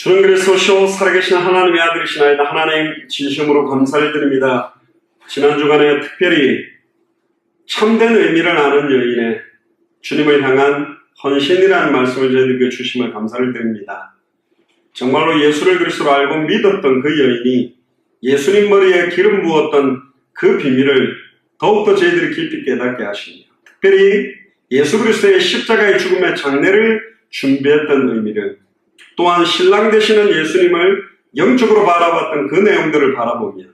주는 그리스도시요 살아계신 하나님의 아들이시나이다. 하나님 진심으로 감사를 드립니다. 지난 주간에 특별히 참된 의미를 아는 여인의 주님을 향한 헌신이라는 말씀을 저희들에게 주심을 감사를 드립니다. 정말로 예수를 그리스도로 알고 믿었던 그 여인이 예수님 머리에 기름 부었던 그 비밀을 더욱더 저희들이 깊이 깨닫게 하십니다. 특별히 예수 그리스도의 십자가의 죽음의 장례를 준비했던 의미를, 또한 신랑 되시는 예수님을 영적으로 바라봤던 그 내용들을 바라보며,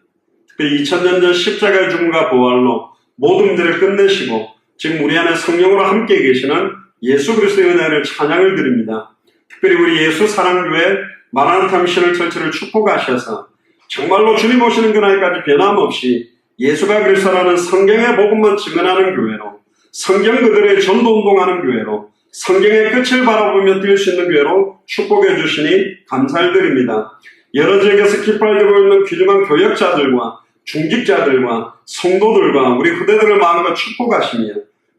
특별히 2000년 전 십자가의 죽음과 부활로 모든 문제를 끝내시고 지금 우리 안에 성령으로 함께 계시는 예수 그리스도의 은혜를 찬양을 드립니다. 특별히 우리 예수 사랑교회 마라나타 미션을 철저를 축복하셔서 정말로 주님 오시는 그날까지 변함없이 예수가 그리스도라는 성경의 복음만 증언하는 교회로, 성경 그대로의 전도운동하는 교회로, 성경의 끝을 바라보며 뛸 수 있는 교회로 축복해 주시니 감사를 드립니다. 여러 지역에서 깃발들고 있는 귀중한 교역자들과 중직자들과 성도들과 우리 후대들을 마음껏 축복하시며,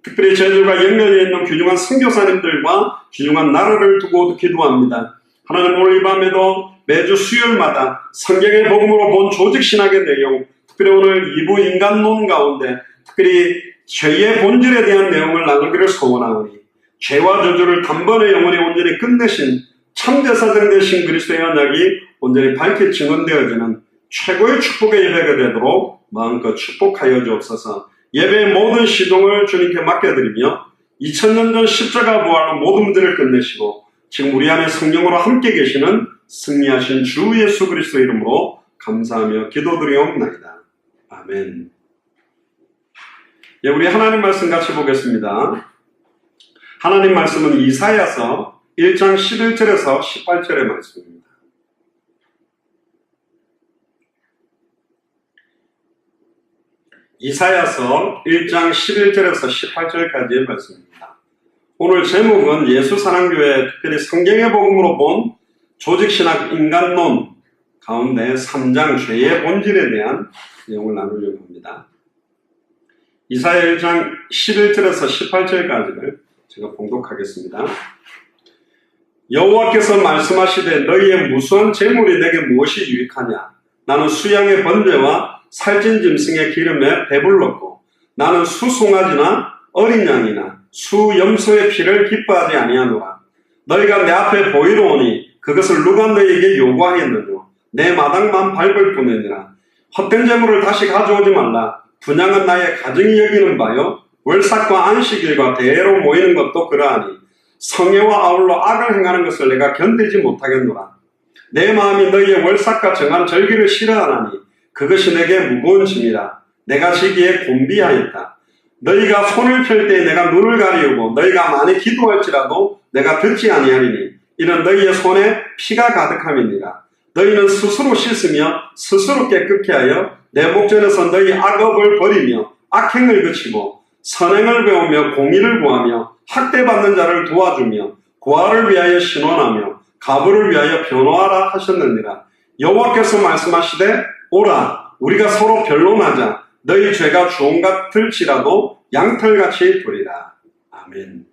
특별히 저희들과 연결되어 있는 귀중한 선교사님들과 귀중한 나라를 두고 기도합니다. 하나님, 오늘 이 밤에도 매주 수요일마다 성경의 복음으로 본 조직신학의 내용, 특별히 오늘 2부 인간론 가운데 특별히 죄의 본질에 대한 내용을 나누기를 소원하오니, 죄와 저주를 단번에 영원히 온전히 끝내신 참제사장 되신 그리스도의 언약이 온전히 밝게 증언되어지는 최고의 축복의 예배가 되도록 마음껏 축복하여 주옵소서. 예배의 모든 시동을 주님께 맡겨드리며 2000년 전 십자가 부활로 모든 문제를 끝내시고 지금 우리 안에 성령으로 함께 계시는 승리하신 주 예수 그리스도 이름으로 감사하며 기도드리옵나이다. 아멘. 예, 우리 하나님 말씀 같이 보겠습니다. 하나님 말씀은 이사야서 1장 11절에서 18절의 말씀입니다. 이사야서 1장 11절에서 18절까지의 말씀입니다. 오늘 제목은 예수 사랑교회 특별히 성경의 복음으로 본 조직신학 인간론 가운데 3장 죄의 본질에 대한 내용을 나누려고 합니다. 이사야 1장 11절에서 18절까지를 제가 봉독하겠습니다. 여호와께서 말씀하시되 너희의 무수한 재물이 내게 무엇이 유익하냐? 나는 수양의 번제와 살찐 짐승의 기름에 배불렀고 나는 수송아지나 어린 양이나 수염소의 피를 기뻐하지 아니하노라. 너희가 내 앞에 보이러 오니 그것을 누가 너희에게 요구하였느냐? 내 마당만 밟을 뿐이니라. 헛된 재물을 다시 가져오지 말라. 분양은 나의 가정이 여기는 바요, 월삭과 안식일과 대회로 모이는 것도 그러하니 성회와 아울러 악을 행하는 것을 내가 견디지 못하겠노라. 내 마음이 너희의 월삭과 정한 절기를 싫어하나니 그것이 내게 무거운 짐이라. 내가 지기에 곤비하였다. 너희가 손을 펼 때 내가 눈을 가리우고 너희가 많이 기도할지라도 내가 듣지 아니하리니 이는 너희의 손에 피가 가득함이니라. 너희는 스스로 씻으며 스스로 깨끗게 하여 내 목전에서 너희 악업을 버리며 악행을 그치고 선행을 배우며 공의를 구하며 학대받는 자를 도와주며 고아를 위하여 신원하며 가부를 위하여 변호하라 하셨느니라. 여호와께서 말씀하시되 오라, 우리가 서로 변론하자. 너희 죄가 주홍 같을지라도 양털같이 되리라. 아멘.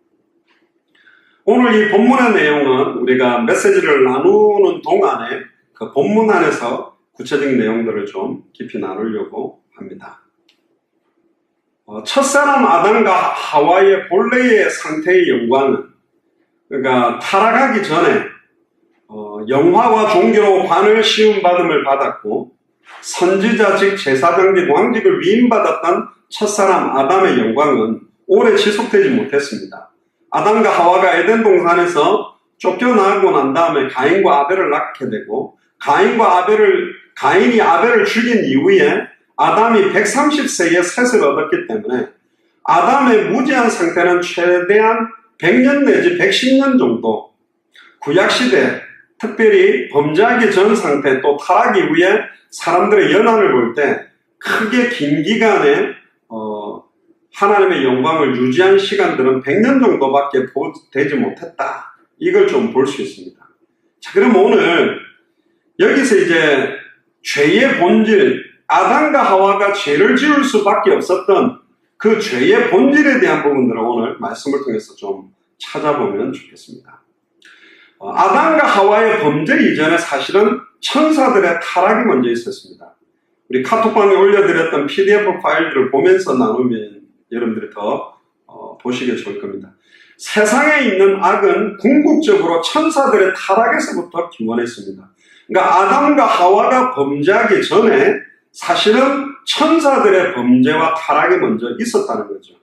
오늘 이 본문의 내용은 우리가 메시지를 나누는 동안에 그 본문 안에서 구체적인 내용들을 좀 깊이 나누려고 합니다. 첫사람 아담과 하와의 본래의 상태의 영광은, 그러니까 타락하기 전에 영화와 종교로 관을 시움받음을 받았고 선지자 즉 제사장 및 왕직을 위임받았던 첫사람 아담의 영광은 오래 지속되지 못했습니다. 아담과 하와가 에덴 동산에서 쫓겨나고 난 다음에 가인과 아벨을 낳게 되고 가인이 아벨을 죽인 이후에 아담이 130세에 셋을 얻었기 때문에 아담의 무지한 상태는 최대한 100년 내지 110년 정도, 구약시대 특별히 범죄하기 전 상태 또 타락 이후에 사람들의 연한을 볼 때 크게 긴 기간에 하나님의 영광을 유지한 시간들은 100년 정도밖에 되지 못했다. 이걸 좀 볼 수 있습니다. 자, 그럼 오늘 여기서 이제 죄의 본질, 아담과 하와가 죄를 지을 수밖에 없었던 그 죄의 본질에 대한 부분들을 오늘 말씀을 통해서 좀 찾아보면 좋겠습니다. 아담과 하와의 범죄 이전에 사실은 천사들의 타락이 먼저 있었습니다. 우리 카톡방에 올려드렸던 PDF 파일들을 보면서 나누면 여러분들이 더 보시기 좋을 겁니다. 세상에 있는 악은 궁극적으로 천사들의 타락에서부터 기원했습니다. 그러니까 아담과 하와가 범죄하기 전에 사실은 천사들의 범죄와 타락이 먼저 있었다는 거죠.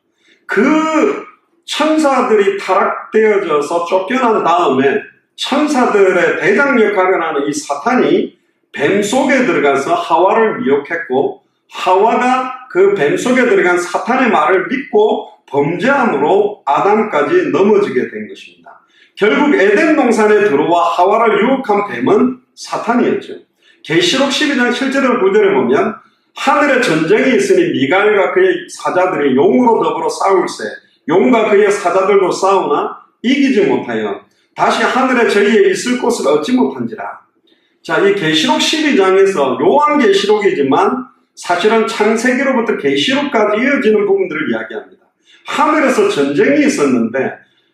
그 천사들이 타락되어져서 쫓겨난 다음에 천사들의 대장 역할을 하는 이 사탄이 뱀 속에 들어가서 하와를 미혹했고, 하와가 그 뱀 속에 들어간 사탄의 말을 믿고 범죄함으로 아담까지 넘어지게 된 것입니다. 결국 에덴 동산에 들어와 하와를 유혹한 뱀은 사탄이었죠. 계시록 12장 7절을 9절에 보면 하늘에 전쟁이 있으니 미가엘과 그의 사자들이 용으로 더불어 싸울세 용과 그의 사자들도 싸우나 이기지 못하여 다시 하늘에 저희에 있을 곳을 얻지 못한지라. 자, 이 계시록 12장에서 요한계시록이지만 사실은 창세기로부터 계시록까지 이어지는 부분들을 이야기합니다. 하늘에서 전쟁이 있었는데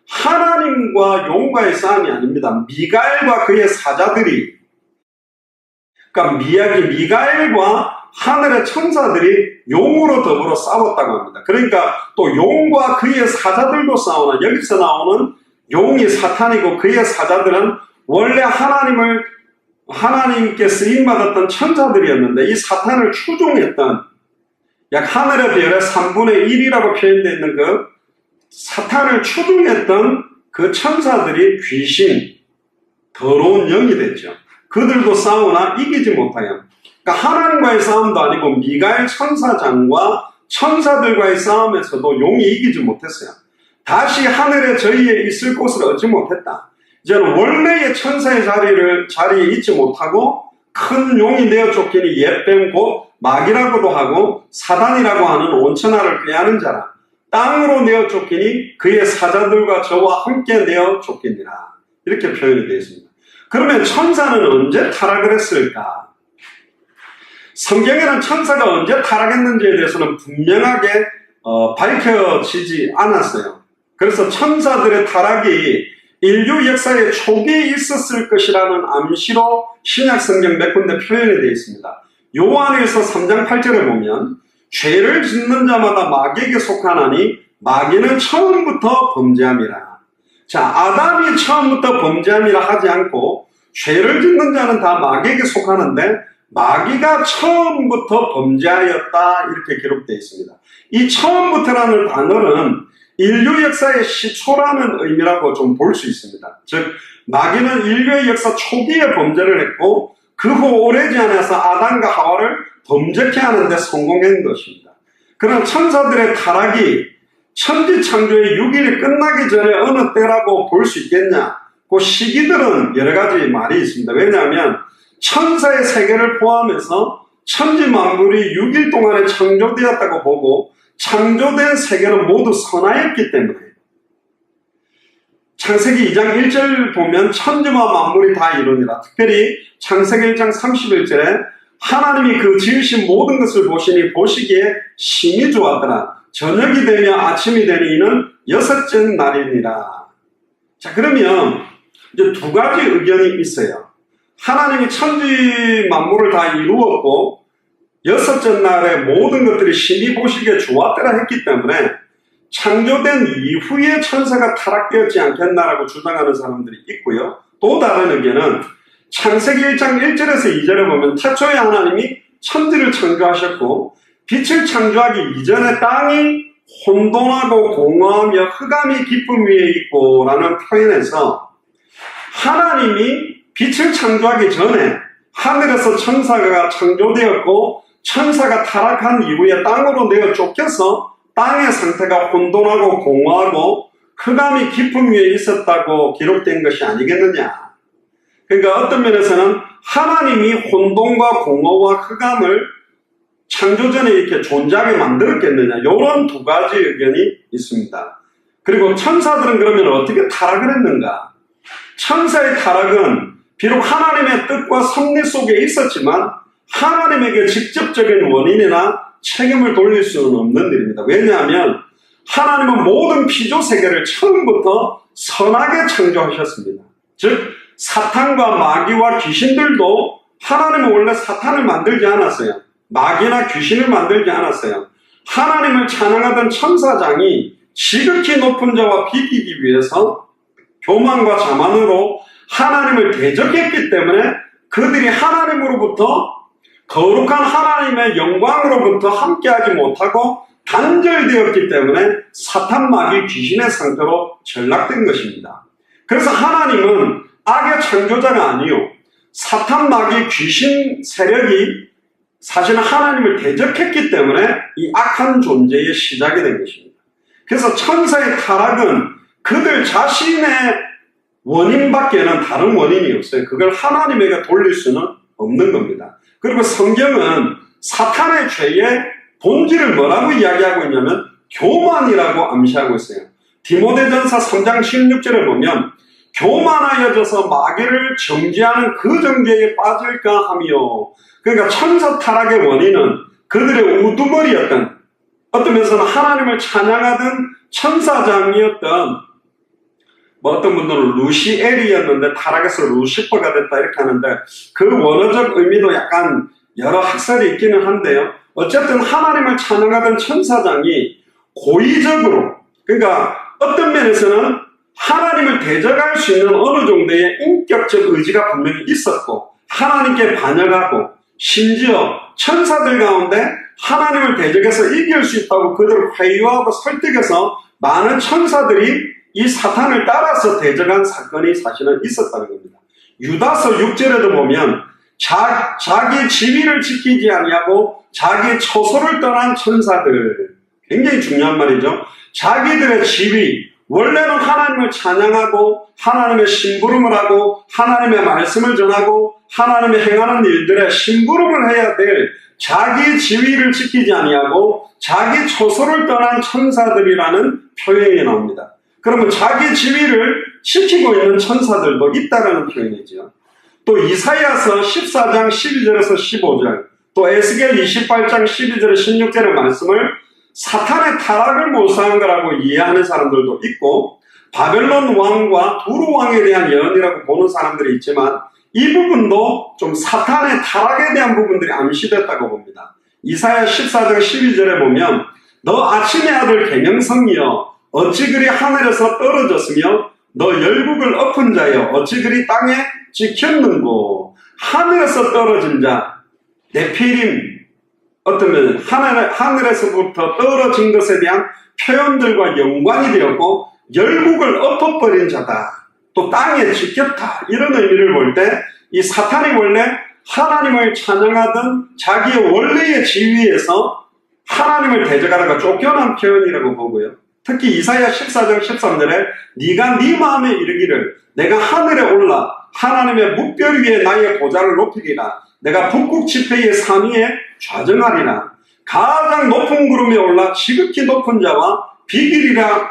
하나님과 용과의 싸움이 아닙니다. 미가엘과 그의 사자들이, 그러니까 미가엘과 하늘의 천사들이 용으로 더불어 싸웠다고 합니다. 그러니까 또 용과 그의 사자들도 싸우나, 여기서 나오는 용이 사탄이고 그의 사자들은 원래 하나님께 쓰임받았던 천사들이었는데 이 사탄을 추종했던, 약 하늘의 별의 3분의 1이라고 표현되어 있는 그 사탄을 추종했던 그 천사들이 귀신, 더러운 영이 됐죠. 그들도 싸우나 이기지 못하여, 그러니까 하나님과의 싸움도 아니고 미가엘 천사장과 천사들과의 싸움에서도 용이 이기지 못했어요. 다시 하늘에 저희에 있을 곳을 얻지 못했다. 이제는 원래의 천사의 자리에 있지 못하고 큰 용이 되어 쫓기니 옛뱀 곧 마귀라고도 하고 사단이라고 하는 온천하를 꾀하는 자라. 땅으로 내어 쫓기니 그의 사자들과 저와 함께 내어 쫓기니라. 이렇게 표현이 되어 있습니다. 그러면 천사는 언제 타락을 했을까? 성경에는 천사가 언제 타락했는지에 대해서는 분명하게 밝혀지지 않았어요. 그래서 천사들의 타락이 인류 역사의 초기에 있었을 것이라는 암시로 신약 성경 몇 군데 표현이 되어 있습니다. 요한일서 3장 8절에 보면 죄를 짓는 자마다 마귀에게 속하나니 마귀는 처음부터 범죄함이라. 자, 아담이 처음부터 범죄함이라 하지 않고 죄를 짓는 자는 다 마귀에게 속하는데 마귀가 처음부터 범죄하였다, 이렇게 기록되어 있습니다. 이 처음부터라는 단어는 인류 역사의 시초라는 의미라고 좀 볼 수 있습니다. 즉, 마귀는 인류의 역사 초기에 범죄를 했고 그 후 오래지 않아서 아담과 하와를 범죄케 하는 데 성공한 것입니다. 그럼 천사들의 타락이 천지창조의 6일이 끝나기 전에 어느 때라고 볼 수 있겠냐? 그 시기들은 여러 가지 말이 있습니다. 왜냐하면 천사의 세계를 포함해서 천지 만물이 6일 동안에 창조되었다고 보고 창조된 세계는 모두 선하였기 때문에, 창세기 2장 1절 보면 천지와 만물이 다 이루니라. 특별히 창세기 1장 31절에 하나님이 그 지으신 모든 것을 보시니 보시기에 심히 좋았더라. 저녁이 되며 아침이 되니 이는 여섯째 날이니라. 자, 그러면 이제 두 가지 의견이 있어요. 하나님이 천지 만물을 다 이루었고 여섯째 날에 모든 것들이 심히 보시기에 좋았더라 했기 때문에 창조된 이후에 천사가 타락되었지 않겠나라고 주장하는 사람들이 있고요. 또 다른 의견은 창세기 1장 1절에서 2절에 보면 태초에 하나님이 천지를 창조하셨고 빛을 창조하기 이전에 땅이 혼돈하고 공허하며 흑암이 깊음 위에 있고 라는 표현에서 하나님이 빛을 창조하기 전에 하늘에서 천사가 창조되었고 천사가 타락한 이후에 땅으로 내어 쫓겨서 땅의 상태가 혼돈하고 공허하고 흑암이 깊음 위에 있었다고 기록된 것이 아니겠느냐. 그러니까 어떤 면에서는 하나님이 혼돈과 공허와 흑암을 창조전에 이렇게 존재하게 만들었겠느냐, 이런 두 가지 의견이 있습니다. 그리고 천사들은 그러면 어떻게 타락을 했는가? 천사의 타락은 비록 하나님의 뜻과 섭리 속에 있었지만 하나님에게 직접적인 원인이나 책임을 돌릴 수는 없는 일입니다. 왜냐하면 하나님은 모든 피조 세계를 처음부터 선하게 창조하셨습니다. 즉 사탄과 마귀와 귀신들도 하나님은 원래 사탄을 만들지 않았어요. 마귀나 귀신을 만들지 않았어요. 하나님을 찬양하던 천사장이 지극히 높은 자와 비기기 위해서 교만과 자만으로 하나님을 대적했기 때문에 그들이 하나님으로부터 거룩한 하나님의 영광으로부터 함께하지 못하고 단절되었기 때문에 사탄, 마귀, 귀신의 상태로 전락된 것입니다. 그래서 하나님은 악의 창조자가 아니요, 사탄, 마귀, 귀신 세력이 사실은 하나님을 대적했기 때문에 이 악한 존재의 시작이 된 것입니다. 그래서 천사의 타락은 그들 자신의 원인밖에는 다른 원인이 없어요. 그걸 하나님에게 돌릴 수는 없는 겁니다. 그리고 성경은 사탄의 죄의 본질을 뭐라고 이야기하고 있냐면 교만이라고 암시하고 있어요. 디모데전서 3장 16절에 보면 교만하여져서 마귀를 정죄하는 그 정죄에 빠질까 하며, 그러니까 천사 타락의 원인은 그들의 우두머리였던, 어떤 면에서는 하나님을 찬양하던 천사장이었던, 어떤 분들은 루시엘이었는데 타락해서 루시퍼가 됐다 이렇게 하는데 그 원어적 의미도 약간 여러 학설이 있기는 한데요. 어쨌든 하나님을 찬양하던 천사장이 고의적으로, 그러니까 어떤 면에서는 하나님을 대적할 수 있는 어느 정도의 인격적 의지가 분명히 있었고 하나님께 반역하고 심지어 천사들 가운데 하나님을 대적해서 이길 수 있다고 그들을 회유하고 설득해서 많은 천사들이 이 사탄을 따라서 대적한 사건이 사실은 있었다는 겁니다. 유다서 6절에도 보면 자기 지위를 지키지 아니하고 자기 처소를 떠난 천사들, 굉장히 중요한 말이죠. 자기들의 지위, 원래는 하나님을 찬양하고 하나님의 심부름을 하고 하나님의 말씀을 전하고 하나님의 행하는 일들에 심부름을 해야 될 자기 지위를 지키지 아니하고 자기 처소를 떠난 천사들이라는 표현이 나옵니다. 그러면 자기 지위를 지키고 있는 천사들도 있다는 표현이죠. 또 이사야서 14장 12절에서 15절, 또 에스겔 28장 12절에 16절의 말씀을 사탄의 타락을 모사한 거라고 이해하는 사람들도 있고 바벨론 왕과 두루 왕에 대한 예언이라고 보는 사람들이 있지만 이 부분도 좀 사탄의 타락에 대한 부분들이 암시됐다고 봅니다. 이사야 14장 12절에 보면 너 아침의 아들 계명성이여 어찌 그리 하늘에서 떨어졌으며 너 열국을 엎은 자여 어찌 그리 땅에 찍혔는고. 하늘에서 떨어진 자, 네피림, 어쩌면 하늘에서부터 떨어진 것에 대한 표현들과 연관이 되었고 열국을 엎어버린 자다, 또 땅에 찍혔다, 이런 의미를 볼 때 이 사탄이 원래 하나님을 찬양하던 자기의 원래의 지위에서 하나님을 대적하다가 쫓겨난 표현이라고 보고요. 특히 이사야 14장 13절에 네가 네 마음에 이르기를 내가 하늘에 올라 하나님의 묵별 위에 나의 보좌를 높이리라. 내가 북극 지폐의 산 위에 좌정하리라. 가장 높은 구름에 올라 지극히 높은 자와 비기리라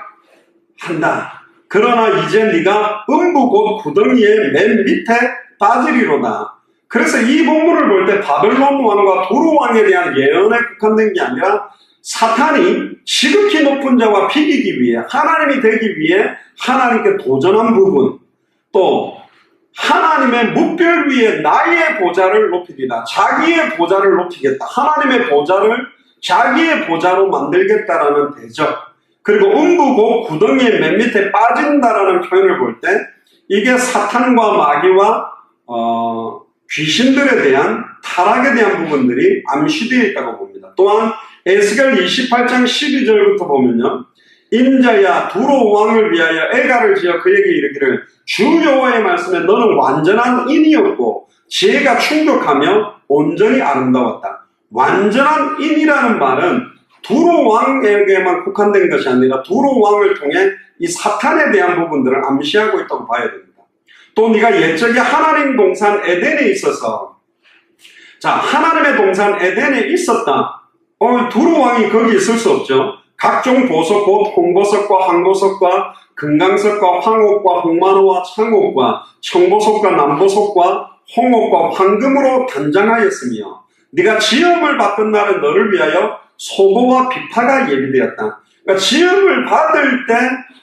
한다. 그러나 이제 네가 음부 곧 구덩이의 맨 밑에 빠지리로다. 그래서 이 본문을 볼 때 바벨론 왕과 두루 왕에 대한 예언에 국한된 게 아니라 사탄이 지극히 높은 자와 비기기 위해, 하나님이 되기 위해 하나님께 도전한 부분, 또 하나님의 묵별 위에 나의 보좌를 높이리라. 자기의 보좌를 높이겠다. 하나님의 보좌를 자기의 보좌로 만들겠다라는 대적, 그리고 음부고 구덩이의 맨 밑에 빠진다라는 표현을 볼 때 이게 사탄과 마귀와 귀신들에 대한 타락에 대한 부분들이 암시되어 있다고 봅니다. 또한 에스겔 28장 12절부터 보면요, 인자야 두로 왕을 위하여 애가를 지어 그에게 이르기를 주 여호와의 말씀에 너는 완전한 인이었고 지혜가 충족하며 온전히 아름다웠다. 완전한 인이라는 말은 두로 왕에게만 국한된 것이 아니라 두로 왕을 통해 이 사탄에 대한 부분들을 암시하고 있다고 봐야 됩니다. 또 네가 옛적에 하나님 동산 에덴에 있어서, 자, 하나님의 동산 에덴에 있었다. 두루 왕이 거기 있을 수 없죠. 각종 보석, 곧 홍보석과 황보석과 금강석과 황옥과 홍만호와 창옥과 청보석과 남보석과 홍옥과 황금으로 단장하였으며 네가 지음을 받던 날은 너를 위하여 소고와 비파가 예비되었다. 그러니까 지음을 받을 때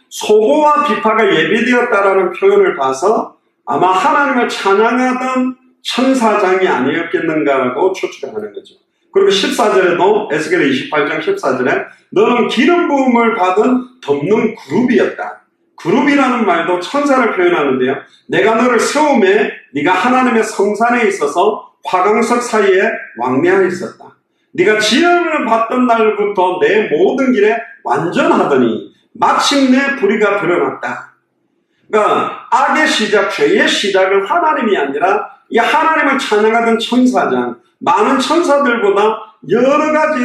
소고와 비파가 예비되었다라는 표현을 봐서 아마 하나님을 찬양하던 천사장이 아니었겠는가라고 추측하는 거죠. 그리고 14절에도 에스겔 28장 14절에 너는 기름 부음을 받은 덮는 그룹이었다. 그룹이라는 말도 천사를 표현하는데요. 내가 너를 세움에 네가 하나님의 성산에 있어서 화강석 사이에 왕래하였었다. 네가 지혜를 받던 날부터 내 모든 길에 완전하더니 마침내 불의가 드러났다. 그러니까 악의 시작, 죄의 시작은 하나님이 아니라 이 하나님을 찬양하던 천사장, 많은 천사들보다 여러 가지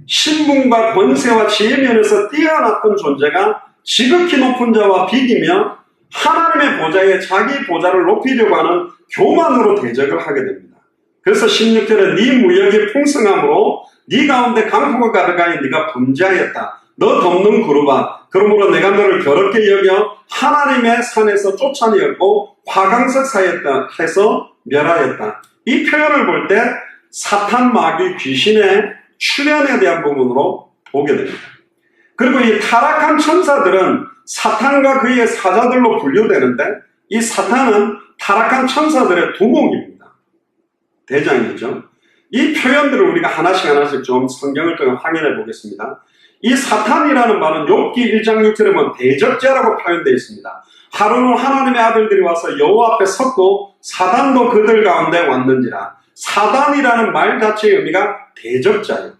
신분과 권세와 지혜 면에서 뛰어났던 존재가 지극히 높은 자와 비기며 하나님의 보좌에 자기 보좌를 높이려고 하는 교만으로 대적을 하게 됩니다. 그래서 16절에 네 무역이 풍성함으로 네 가운데 강포가 가득하여 네가 범죄하였다. 너 덮는 그룹아, 그러므로 내가 너를 더럽게 여겨 하나님의 산에서 쫓아내었고 화강석 사이에다 해서 멸하였다. 이 표현을 볼 때 사탄, 마귀, 귀신의 출현에 대한 부분으로 보게 됩니다. 그리고 이 타락한 천사들은 사탄과 그의 사자들로 분류되는데 이 사탄은 타락한 천사들의 두목입니다. 대장이죠. 이 표현들을 우리가 하나씩 좀 성경을 통해 확인해 보겠습니다. 이 사탄이라는 말은 욥기 1장 6절에 보면 대적자라고 표현되어 있습니다. 하루는 하나님의 아들들이 와서 여호와 앞에 섰고 사단도 그들 가운데 왔는지라. 사단이라는 말 자체의 의미가 대적자예요.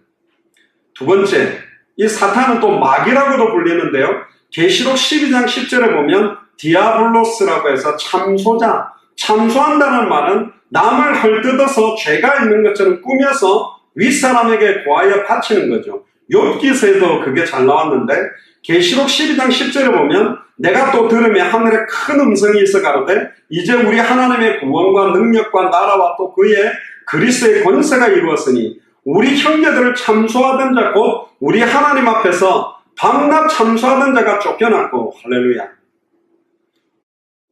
두 번째, 이 사탄은 또 마귀라고도 불리는데요. 계시록 12장 10절에 보면 디아블로스라고 해서 참소자, 참소한다는 말은 남을 헐뜯어서 죄가 있는 것처럼 꾸며서 윗사람에게 고하여 바치는 거죠. 욥기서에도 그게 잘 나왔는데 계시록 12장 10절에 보면 내가 또 들으며 하늘에 큰 음성이 있어 가로되 이제 우리 하나님의 구원과 능력과 나라와 또 그의 그리스도의 권세가 이루었으니 우리 형제들을 참소하던 자 곧 우리 하나님 앞에서 밤낮 참소하던 자가 쫓겨났고 할렐루야.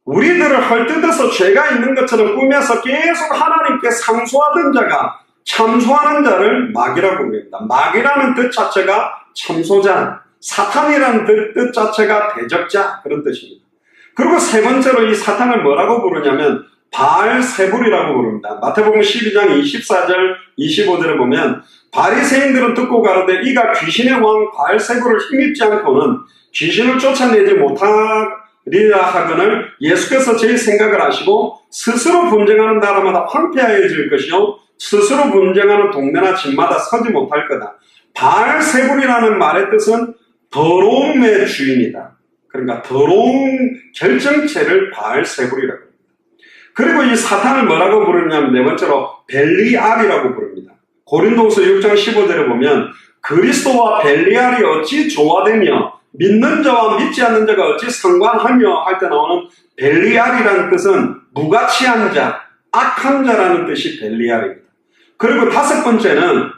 우리들을 헐뜯어서 죄가 있는 것처럼 꾸며서 계속 하나님께 상소하던 자가 참소하는 자를 마귀라고 부릅니다. 마귀라는 뜻 자체가 참소자, 사탄이라는 뜻 자체가 대적자 그런 뜻입니다. 그리고 세 번째로 이 사탄을 뭐라고 부르냐면 바알세불이라고 부릅니다. 마태복음 12장 24절 25절에 보면 바리새인들은 듣고 가로되 이가 귀신의 왕 바알세불을 힘입지 않고는 귀신을 쫓아내지 못하리라 하거늘 예수께서 제 생각을 하시고 스스로 분쟁하는 나라마다 황폐하여질 것이요 스스로 분쟁하는 동네나 집마다 서지 못할 거다. 바알세불이라는 말의 뜻은 더러움의 주인이다. 그러니까 더러운 결정체를 바알세불이라고 합니다. 그리고 이 사탄을 뭐라고 부르냐면 네 번째로 벨리알이라고 부릅니다. 고린도후서 6장 15절에 보면 그리스도와 벨리알이 어찌 조화되며 믿는 자와 믿지 않는 자가 어찌 상관하며 할 때 나오는 벨리알이라는 뜻은 무가치한 자, 악한 자라는 뜻이 벨리알입니다. 그리고 다섯 번째는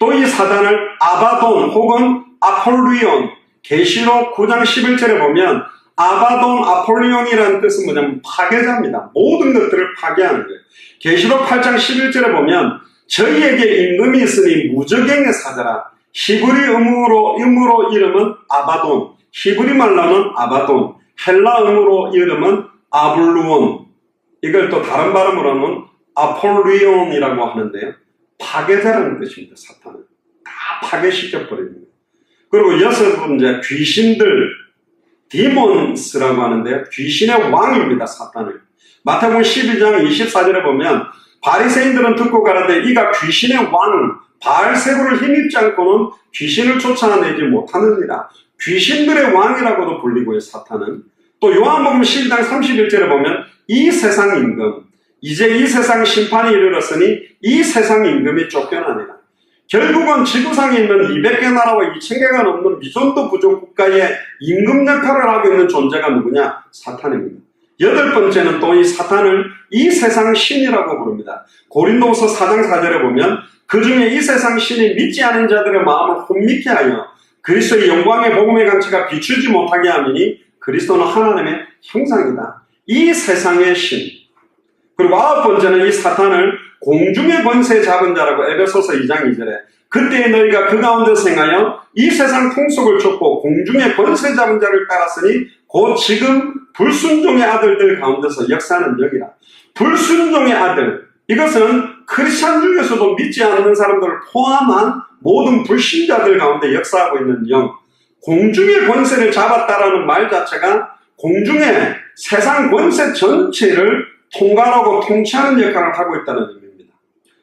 또 이 사단을 아바돈 혹은 아폴리온, 계시록 9장 11절에 보면 아바돈, 아폴리온이라는 뜻은 뭐냐면 파괴자입니다. 모든 것들을 파괴하는 거예요. 계시록 8장 11절에 보면 저희에게 임금이 있으니 무적행의 사자라. 히브리 음으로 이름은 아바돈, 히브리 말로는 아바돈, 헬라 음으로 이름은 아블루온, 이걸 또 다른 발음으로는 아폴리온이라고 하는데요. 파괴자라는 뜻입니다. 사탄은 다 파괴시켜버립니다. 그리고 여섯 번째 귀신들, 디몬스라고 하는데요. 귀신의 왕입니다. 사탄은. 마태복음 12장 24절에 보면 바리새인들은 듣고 가라되 이가 귀신의 왕 바알세불을 힘입지 않고는 귀신을 쫓아내지 못하느니라. 귀신들의 왕이라고도 불리고요. 사탄은. 또 요한복음 12장 31절에 보면 이 세상 임금, 이제 이 세상 심판이 이르렀으니 이 세상 임금이 쫓겨나니라. 결국은 지구상에 있는 200개 나라와 2000개가 넘는 미존도 부족 국가의 임금 역할을 하고 있는 존재가 누구냐? 사탄입니다. 여덟 번째는 또 이 사탄을 이 세상 신이라고 부릅니다. 고린도후서 4장 4절에 보면 그 중에 이 세상 신이 믿지 않은 자들의 마음을 혼미케 하여 그리스도의 영광의 복음의 강체가 비추지 못하게 하느니 그리스도는 하나님의 형상이다. 이 세상의 신. 그리고 아홉 번째는 이 사탄을 공중의 권세 잡은 자라고 에베소서 2장 2절에 그때 너희가 그 가운데서 행하여 이 세상 풍속을 쫓고 공중의 권세 잡은 자를 따랐으니 곧 지금 불순종의 아들들 가운데서 역사하는 영이라. 불순종의 아들, 이것은 크리스찬 중에서도 믿지 않는 사람들을 포함한 모든 불신자들 가운데 역사하고 있는 영, 공중의 권세를 잡았다라는 말 자체가 공중의 세상 권세 전체를 통괄하고 통치하는 역할을 하고 있다는 의미입니다.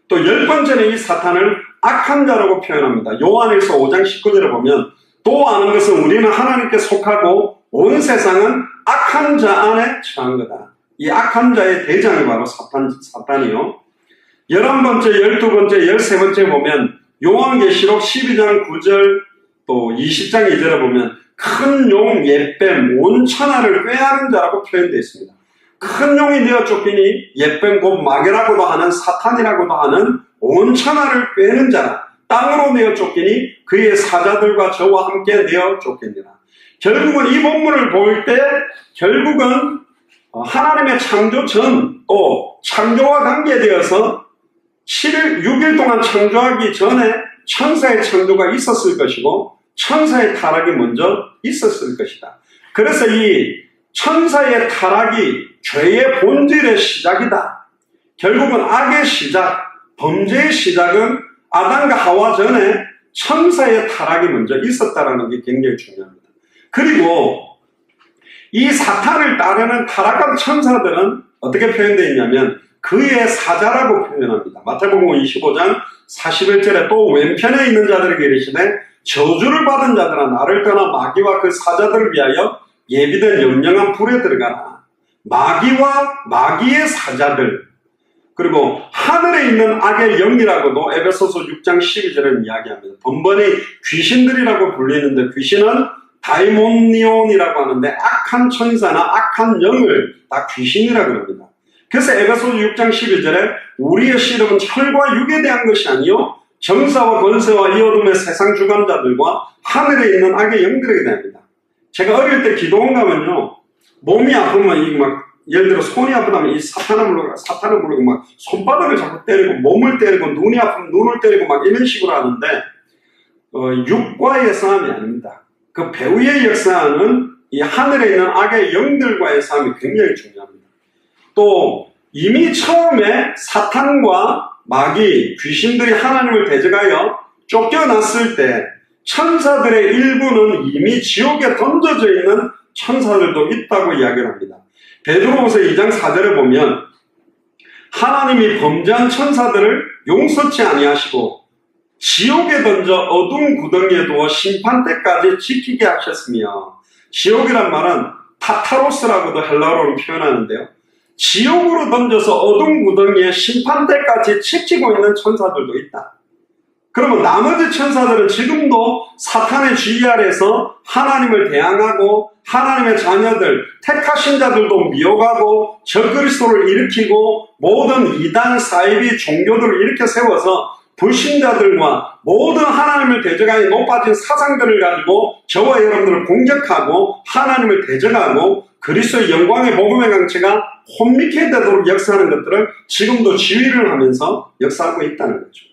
또 10번째는 이 사탄을 악한 자라고 표현합니다. 요한일서 5장 19절에 보면 또 아는 것은 우리는 하나님께 속하고 온 세상은 악한 자 안에 처한 거다. 이 악한 자의 대장이 바로 사탄이요. 11번째, 12번째, 13번째 보면 요한계시록 12장 9절 또 20장 2절에 보면 큰 용, 옛뱀, 온 천하를 꾀하는 자라고 표현되어 있습니다. 큰 용이 되어 쫓기니 옛뱀 곧 마귀라고도 하는 사탄이라고도 하는 온 천하를 꾀는 자라. 땅으로 내어 쫓기니 그의 사자들과 저와 함께 내어 쫓기니라. 결국은 이 본문을 볼 때 결국은 하나님의 창조 전 또 창조와 관계되어서 6일 동안 창조하기 전에 천사의 창조가 있었을 것이고 천사의 타락이 먼저 있었을 것이다. 그래서 이 천사의 타락이 죄의 본질의 시작이다. 결국은 악의 시작, 범죄의 시작은 아담과 하와 전에 천사의 타락이 먼저 있었다는 게 굉장히 중요합니다. 그리고 이 사탄을 따르는 타락한 천사들은 어떻게 표현되어 있냐면 그의 사자라고 표현합니다. 마태복음 25장 41절에 또 왼편에 있는 자들에게 이르시되 저주를 받은 자들아 나를 떠나 마귀와 그 사자들을 위하여 예비된 영영한 불에 들어가라. 마귀와 마귀의 사자들, 그리고 하늘에 있는 악의 영이라고도 에베소서 6장 12절에 이야기합니다. 번번이 귀신들이라고 불리는데 귀신은 다이모니온이라고 하는데 악한 천사나 악한 영을 다 귀신이라고 합니다. 그래서 에베소서 6장 12절에 우리의 씨름은 혈과 육에 대한 것이 아니요 정사와 권세와 이 어둠의 세상 주관자들과 하늘에 있는 악의 영들에게 대합니다. 제가 어릴 때 기도원 가면요 몸이 아프면 이 막 예를 들어 손이 아프다면 이 사탄을 부르고 막 손바닥을 자꾸 때리고 몸을 때리고 눈이 아프면 눈을 때리고 막 이런 식으로 하는데 육과의 싸움이 아닙니다. 그 배후의 역사는 이 하늘에 있는 악의 영들과의 싸움이 굉장히 중요합니다. 또 이미 처음에 사탄과 마귀, 귀신들이 하나님을 대적하여 쫓겨났을 때 천사들의 일부는 이미 지옥에 던져져 있는 천사들도 있다고 이야기를 합니다. 베드로후서 2장 4절에 보면 하나님이 범죄한 천사들을 용서치 아니하시고 지옥에 던져 어두운 구덩이에 두어 심판 때까지 지키게 하셨으며, 지옥이란 말은 타타로스라고도 헬라어로 표현하는데요, 지옥으로 던져서 어두운 구덩이에 심판 때까지 지키고 있는 천사들도 있다. 그러면 나머지 천사들은 지금도 사탄의 지휘 아래서 하나님을 대항하고 하나님의 자녀들, 택하신 자들도 미혹하고 적그리스도를 일으키고 모든 이단, 사이비, 종교들을 일으켜 세워서 불신자들과 모든 하나님을 대적하여 높아진 사상들을 가지고 저와 여러분들을 공격하고 하나님을 대적하고 그리스도의 영광의 복음의 강체가 혼미케 되도록 역사하는 것들을 지금도 지휘를 하면서 역사하고 있다는 거죠.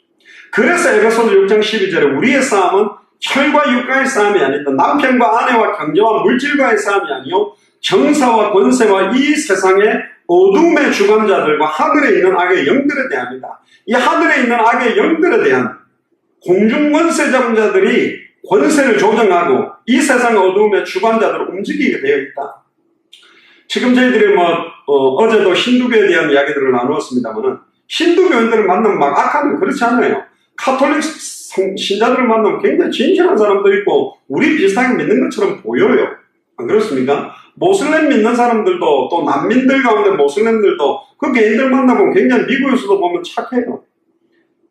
그래서 에베소서 6장 12절에 우리의 싸움은 혈과 육과의 싸움이 아니다. 남편과 아내와 경제와 물질과의 싸움이 아니요 정사와 권세와 이 세상의 어둠의 주관자들과 하늘에 있는 악의 영들에 대합니다. 이 하늘에 있는 악의 영들에 대한 공중 권세 잡자들이 권세를 조정하고 이 세상 어둠의 주관자들을 움직이게 되어 있다. 지금 저희들이 어제도 힌두교에 대한 이야기들을 나누었습니다만은 힌두교인들을 만나면 막 악하면 그렇지 않아요. 카톨릭 신자들을 만나면 굉장히 진실한 사람도 있고 우리 비슷하게 믿는 것처럼 보여요. 안 그렇습니까? 모슬렘 믿는 사람들도 또 난민들 가운데 모슬렘들도 그 개인들 만나보면 굉장히 미국에서도 보면 착해요.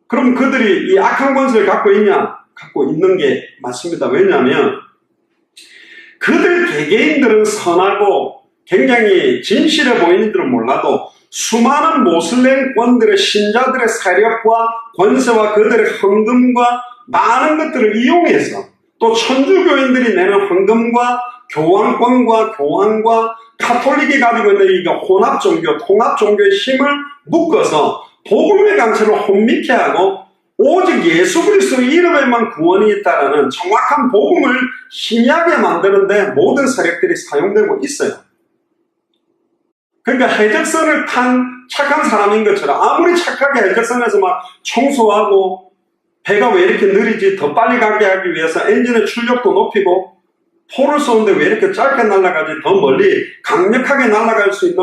그럼 그들이 이 악한 권세를 갖고 있냐? 갖고 있는 게 맞습니다. 왜냐하면 그들 개개인들은 선하고 굉장히 진실해 보이는 줄은 몰라도 수많은 모슬렘권들의 신자들의 세력과 권세와 그들의 헌금과 많은 것들을 이용해서 또 천주교인들이 내는 헌금과 교황권과 교황과 카톨릭이 가지고 있는 이 혼합종교, 통합종교의 힘을 묶어서 복음의 강체를 혼미케 하고 오직 예수 그리스도의 이름에만 구원이 있다라는 정확한 복음을 희미하게 만드는데 모든 세력들이 사용되고 있어요. 그러니까 해적선을 탄 착한 사람인 것처럼 아무리 착하게 해적선에서 막 청소하고 배가 왜 이렇게 느리지 더 빨리 가게 하기 위해서 엔진의 출력도 높이고 포를 쏘는데 왜 이렇게 짧게 날아가지 더 멀리 강력하게 날아갈 수 있는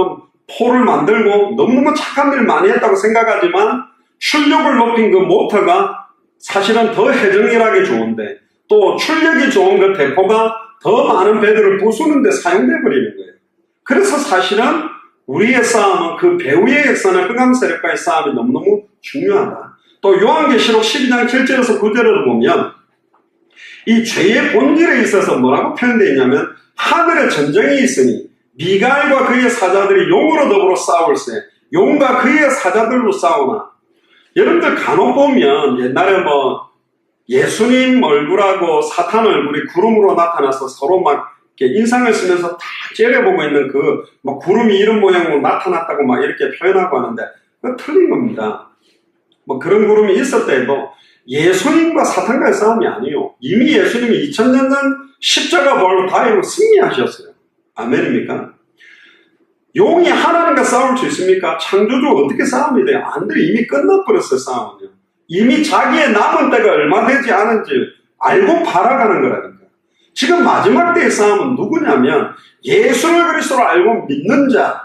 포를 만들고 너무너무 착한 일 많이 했다고 생각하지만 출력을 높인 그 모터가 사실은 더 해적일하게 좋은데 또 출력이 좋은 그 대포가 더 많은 배들을 부수는 데 사용돼 버리는 거예요. 그래서 사실은 우리의 싸움은 그 배후의 역사는 흑암 세력과의 싸움이 너무너무 중요하다. 또 요한계시록 12장 7절에서 9절을 보면 이 죄의 본질에 있어서 뭐라고 표현되어 있냐면 하늘에 전쟁이 있으니 미가엘과 그의 사자들이 용으로 더불어 싸울세 용과 그의 사자들로 싸우나. 여러분들 간혹 보면 옛날에 뭐 예수님 얼굴하고 사탄 얼굴이 구름으로 나타나서 서로 막 이렇게 인상을 쓰면서 다 째려보고 있는 그 막 구름이 이런 모양으로 나타났다고 막 이렇게 표현하고 하는데 그거 틀린 겁니다. 뭐 그런 구름이 있었대도 예수님과 사탄과의 싸움이 아니에요. 이미 예수님이 2000년 전 십자가 벌로 다이로 승리하셨어요. 아멘입니까? 용이 하나님과 싸울 수 있습니까? 창조주 어떻게 싸움이 돼요? 안 돼요. 이미 끝나버렸어요. 싸움은요. 이미 자기의 남은 때가 얼마 되지 않은지 알고 바라가는 거라니까. 지금 마지막 때의 싸움은 누구냐면 예수를 그리스도로 알고 믿는 자,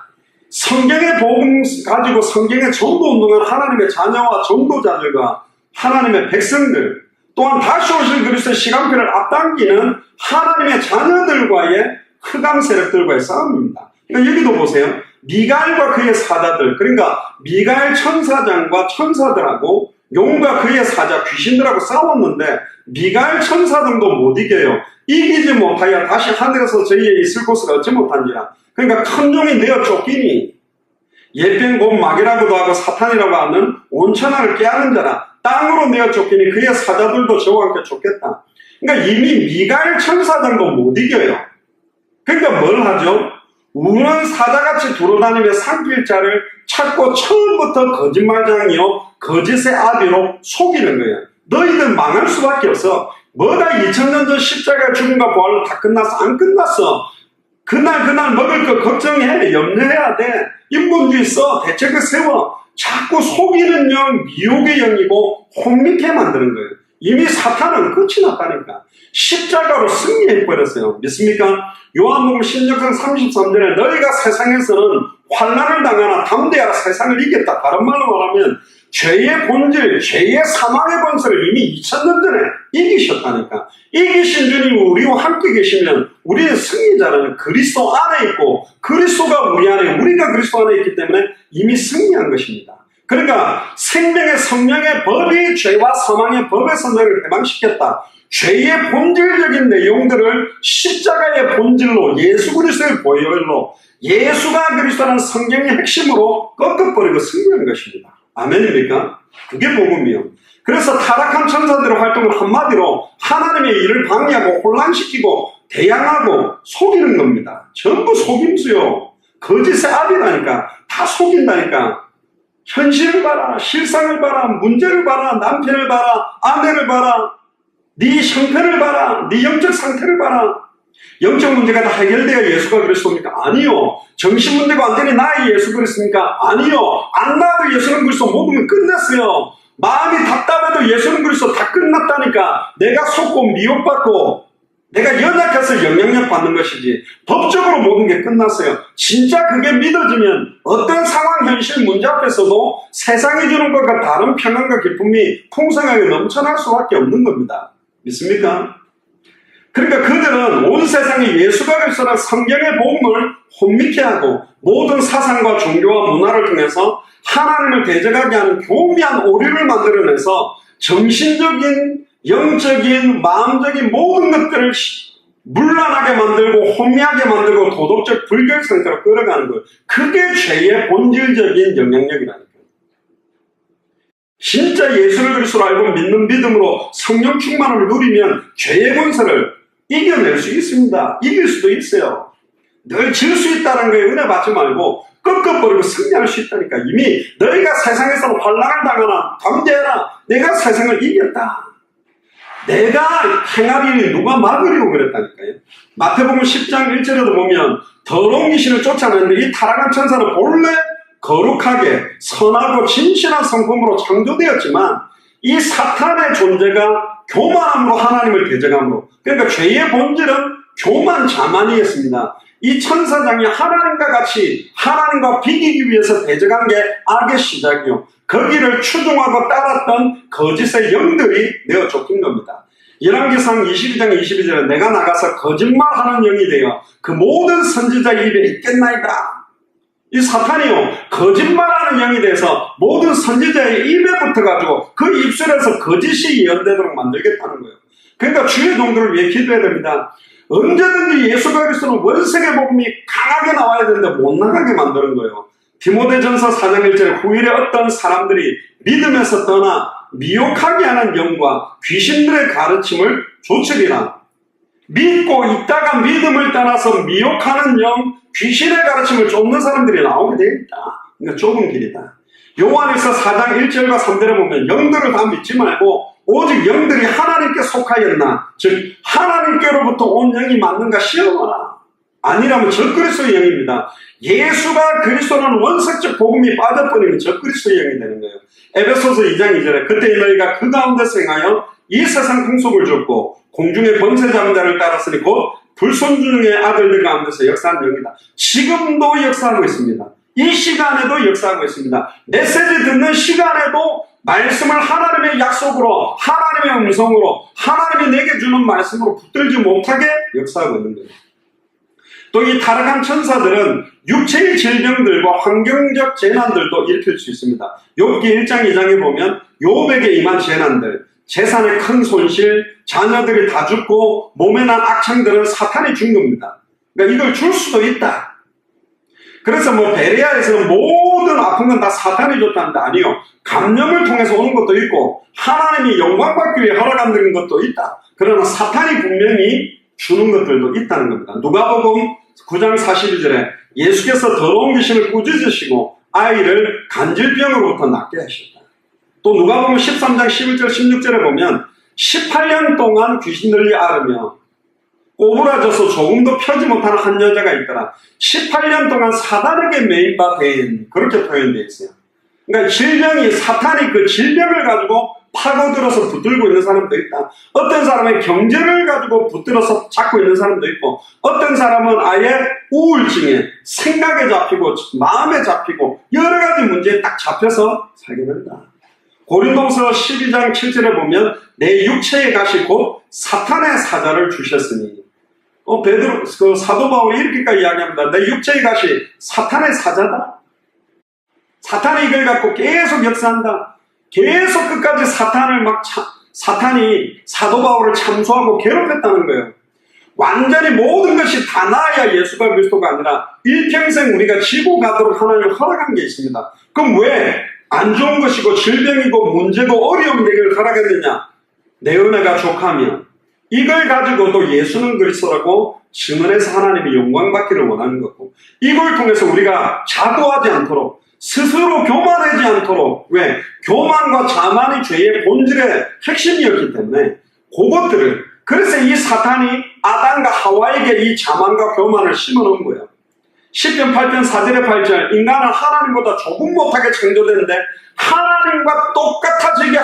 성경의 복음 가지고 성경의 전도 운동을 하나님의 자녀와 전도자들과 하나님의 백성들, 또한 다시 오실 그리스도의 시간표를 앞당기는 하나님의 자녀들과의 흑암 세력들과의 싸움입니다. 그러니까 여기도 보세요. 미가엘과 그의 사자들, 그러니까 미가엘 천사장과 천사들하고 용과 그의 사자 귀신들하고 싸웠는데 미가엘 천사장도 못 이겨요. 이기지 못하여 다시 하늘에서 저희의 있을 곳을 얻지 못한지라. 그러니까 큰 종이 내어 쫓기니 예편 곧 마귀라고도 하고 사탄이라고 하는 온천하를 깨하는 자라. 땅으로 내어 쫓기니 그의 사자들도 저와 함께 쫓겠다. 그러니까 이미 미가엘 천사장도 못 이겨요. 그러니까 뭘 하죠? 우는 사자같이 돌아다니며 삼킬 자를 찾고 처음부터 거짓말장이요 거짓의 아비로 속이는 거예요. 너희들 망할 수밖에 없어. 뭐가 2000년 전 십자가 죽음과 부활로 다 끝났어? 안 끝났어. 그날 먹을 거 걱정해. 염려해야 돼. 인본주의 써. 대책을 세워. 자꾸 속이는 영, 미혹의 영이고 혼미케 만드는 거예요. 이미 사탄은 끝이 났다니까. 십자가로 승리해버렸어요. 믿습니까? 요한복음 16장 33절에 너희가 세상에서는 환난을 당하나 담대하라 세상을 이겼다. 다른 말로 말하면 죄의 본질, 죄의 사망의 본질을 이미 2000년 전에 이기셨다니까. 이기신 주님이 우리와 함께 계시면 우리의 승리자라는 그리스도 안에 있고 그리스도가 우리 안에, 우리가 그리스도 안에 있기 때문에 이미 승리한 것입니다. 그러니까 생명의 성령의 법이 죄와 사망의 법의 선생을 해방시켰다. 죄의 본질적인 내용들을 십자가의 본질로 예수 그리스도의 보혈로 예수가 그리스도라는 성경의 핵심으로 꺾어버리고 승리한 것입니다. 아멘입니까? 그게 복음이요. 그래서 타락한 천사들의 활동을 한마디로 하나님의 일을 방해하고 혼란시키고 대항하고 속이는 겁니다. 전부 속임수요. 거짓의 압이라니까. 다 속인다니까. 현실을 봐라, 실상을 봐라, 문제를 봐라, 남편을 봐라, 아내를 봐라, 네 형편을 봐라, 네 영적 상태를 봐라. 영적 문제가 다 해결되어 예수가 그리스도입니까? 아니요. 정신 문제가 완전히 나의 예수 그리스도입니까? 아니요. 안 나도 예수는 그리스도 모두면 끝냈어요. 마음이 답답해도 예수는 그리스도 다 끝났다니까. 내가 속고 미혹받고 내가 연약해서 영향력 받는 것이지 법적으로 모든 게 끝났어요. 진짜 그게 믿어지면 어떤 상황, 현실, 문제 앞에서도 세상이 주는 것과 다른 평안과 기쁨이 풍성하게 넘쳐날 수밖에 없는 겁니다. 믿습니까? 그러니까 그들은 온 세상에 예수가 그리스도라는 성경의 복음을 혼미케 하고 모든 사상과 종교와 문화를 통해서 하나님을 대적하게 하는 교미한 오류를 만들어내서 정신적인, 영적인, 마음적인 모든 것들을 문란하게 만들고 혼미하게 만들고 도덕적 불교의 상태로 끌어가는 것. 그게 죄의 본질적인 영향력이라니까요. 진짜 예수를 그리스도로 알고 믿는 믿음으로 성령 충만을 누리면 죄의 권세를 이겨낼 수 있습니다. 이길 수도 있어요. 늘 질 수 있다는 거에 은혜 받지 말고 꺾어버리고 승리할 수 있다니까. 이미 너희가 세상에서 환난을 당하나 담대해라. 내가 세상을 이겼다. 내가 행하리니 누가 막으리고 그랬다니까요. 마태복음 10장 1절에도 보면 더러운 귀신을 쫓아내는데 이 타락한 천사는 본래 거룩하게 선하고 진실한 성품으로 창조되었지만 이 사탄의 존재가 교만함으로 하나님을 대적함으로, 그러니까 죄의 본질은 교만 자만이었습니다. 이 천사장이 하나님과 같이 하나님과 비기기 위해서 대적한 게 악의 시작이요, 거기를 추종하고 따랐던 거짓의 영들이 내어 쫓긴 겁니다. 열왕기상 22장 22절에 내가 나가서 거짓말하는 영이 되어 그 모든 선지자 입에 있겠나이다. 이 사탄이요, 거짓말하는 영이 돼서 모든 선지자의 입에 붙어가지고 그 입술에서 거짓이 예언되도록 만들겠다는 거예요. 그러니까 주의 종들을 위해 기도해야 됩니다. 언제든지 예수 그리스도는 원색의 복음이 강하게 나와야 되는데 못 나가게 만드는 거예요. 디모데전서 4장 1절에 후일에 어떤 사람들이 믿음에서 떠나 미혹하게 하는 영과 귀신들의 가르침을 조치리라. 믿고 있다가 믿음을 떠나서 미혹하는 영, 귀신의 가르침을 쫓는 사람들이 나오게 되어 있다. 그러니까 좁은 길이다. 요한에서 4장 1절과 3절에 보면 영들을 다 믿지 말고 오직 영들이 하나님께 속하였나, 즉 하나님께로부터 온 영이 맞는가 시험하라. 아니라면 적그리스도의 영입니다. 예수가 그리스도는 원색적 복음이 빠져버리면 적그리스도의 영이 되는 거예요. 에베소서 2장 2절에 그때 너희가 그 가운데서 행하여 이 세상 풍속을 줬고 공중의 권세 잡은 자를 따랐으니 곧 불순종의 아들들 가운데서 역사한 영이다. 지금도 역사하고 있습니다. 이 시간에도 역사하고 있습니다. 메시지 듣는 시간에도 말씀을 하나님의 약속으로, 하나님의 음성으로, 하나님이 내게 주는 말씀으로 붙들지 못하게 역사하고 있는 거예요. 또 이 타락한 천사들은 육체의 질병들과 환경적 재난들도 일으킬 수 있습니다. 욥기 1장 2장에 보면 욥에게 임한 재난들, 재산의 큰 손실, 자녀들이 다 죽고 몸에 난 악창들은 사탄이 준 겁니다. 그러니까 이걸 줄 수도 있다. 그래서 베레아에서는 모든 아픈 건 다 사탄이 줬다는데 아니요. 감염을 통해서 오는 것도 있고 하나님이 영광받기 위해 허락한 것도 있다. 그러나 사탄이 분명히 주는 것들도 있다는 겁니다. 누가복음 9장 42절에 예수께서 더러운 귀신을 꾸짖으시고 아이를 간질병으로부터 낫게 하셨다. 또 누가복음 13장 11절 16절에 보면 18년 동안 귀신들이 앓으며 꼬부라져서 조금도 펴지 못하는 한 여자가 있더라. 18년 동안 사단에게 매인 바 된, 그렇게 표현되어 있어요. 그러니까 질병이, 사탄이 그 질병을 가지고 파고들어서 붙들고 있는 사람도 있다. 어떤 사람은 경제를 가지고 붙들어서 잡고 있는 사람도 있고, 어떤 사람은 아예 우울증에, 생각에 잡히고 마음에 잡히고 여러 가지 문제에 딱 잡혀서 살게 된다. 고린도서 12장 7절에 보면 내 육체의 가시 곧 사탄의 사자를 주셨으니, 베드로, 사도 바울이 이렇게까지 이야기합니다. 내 육체의 가시 사탄의 사자다. 사탄이 이걸 갖고 계속 역사한다. 계속 끝까지 사탄이 사도 바울을 참소하고 괴롭혔다는 거예요. 완전히 모든 것이 다 나아야 예수가 그리스도가 아니라 일평생 우리가 지고 가도록 하나님이 허락한 게 있습니다. 그럼 왜 안 좋은 것이고 질병이고 문제고 어려운 얘기를 허락했느냐? 내 은혜가 족하면 이걸 가지고도 예수는 그리스도라고 증언해서 하나님이 영광받기를 원하는 거고, 이걸 통해서 우리가 자도하지 않도록, 스스로 교만하지 않도록, 왜? 교만과 자만이 죄의 본질의 핵심이었기 때문에 그것들을, 그래서 이 사탄이 아담과 하와에게 이 자만과 교만을 심어놓은 거예요. 10편 8편 4절의 8절, 인간은 하나님보다 조금 못하게 창조되는데 하나님과 똑같아지게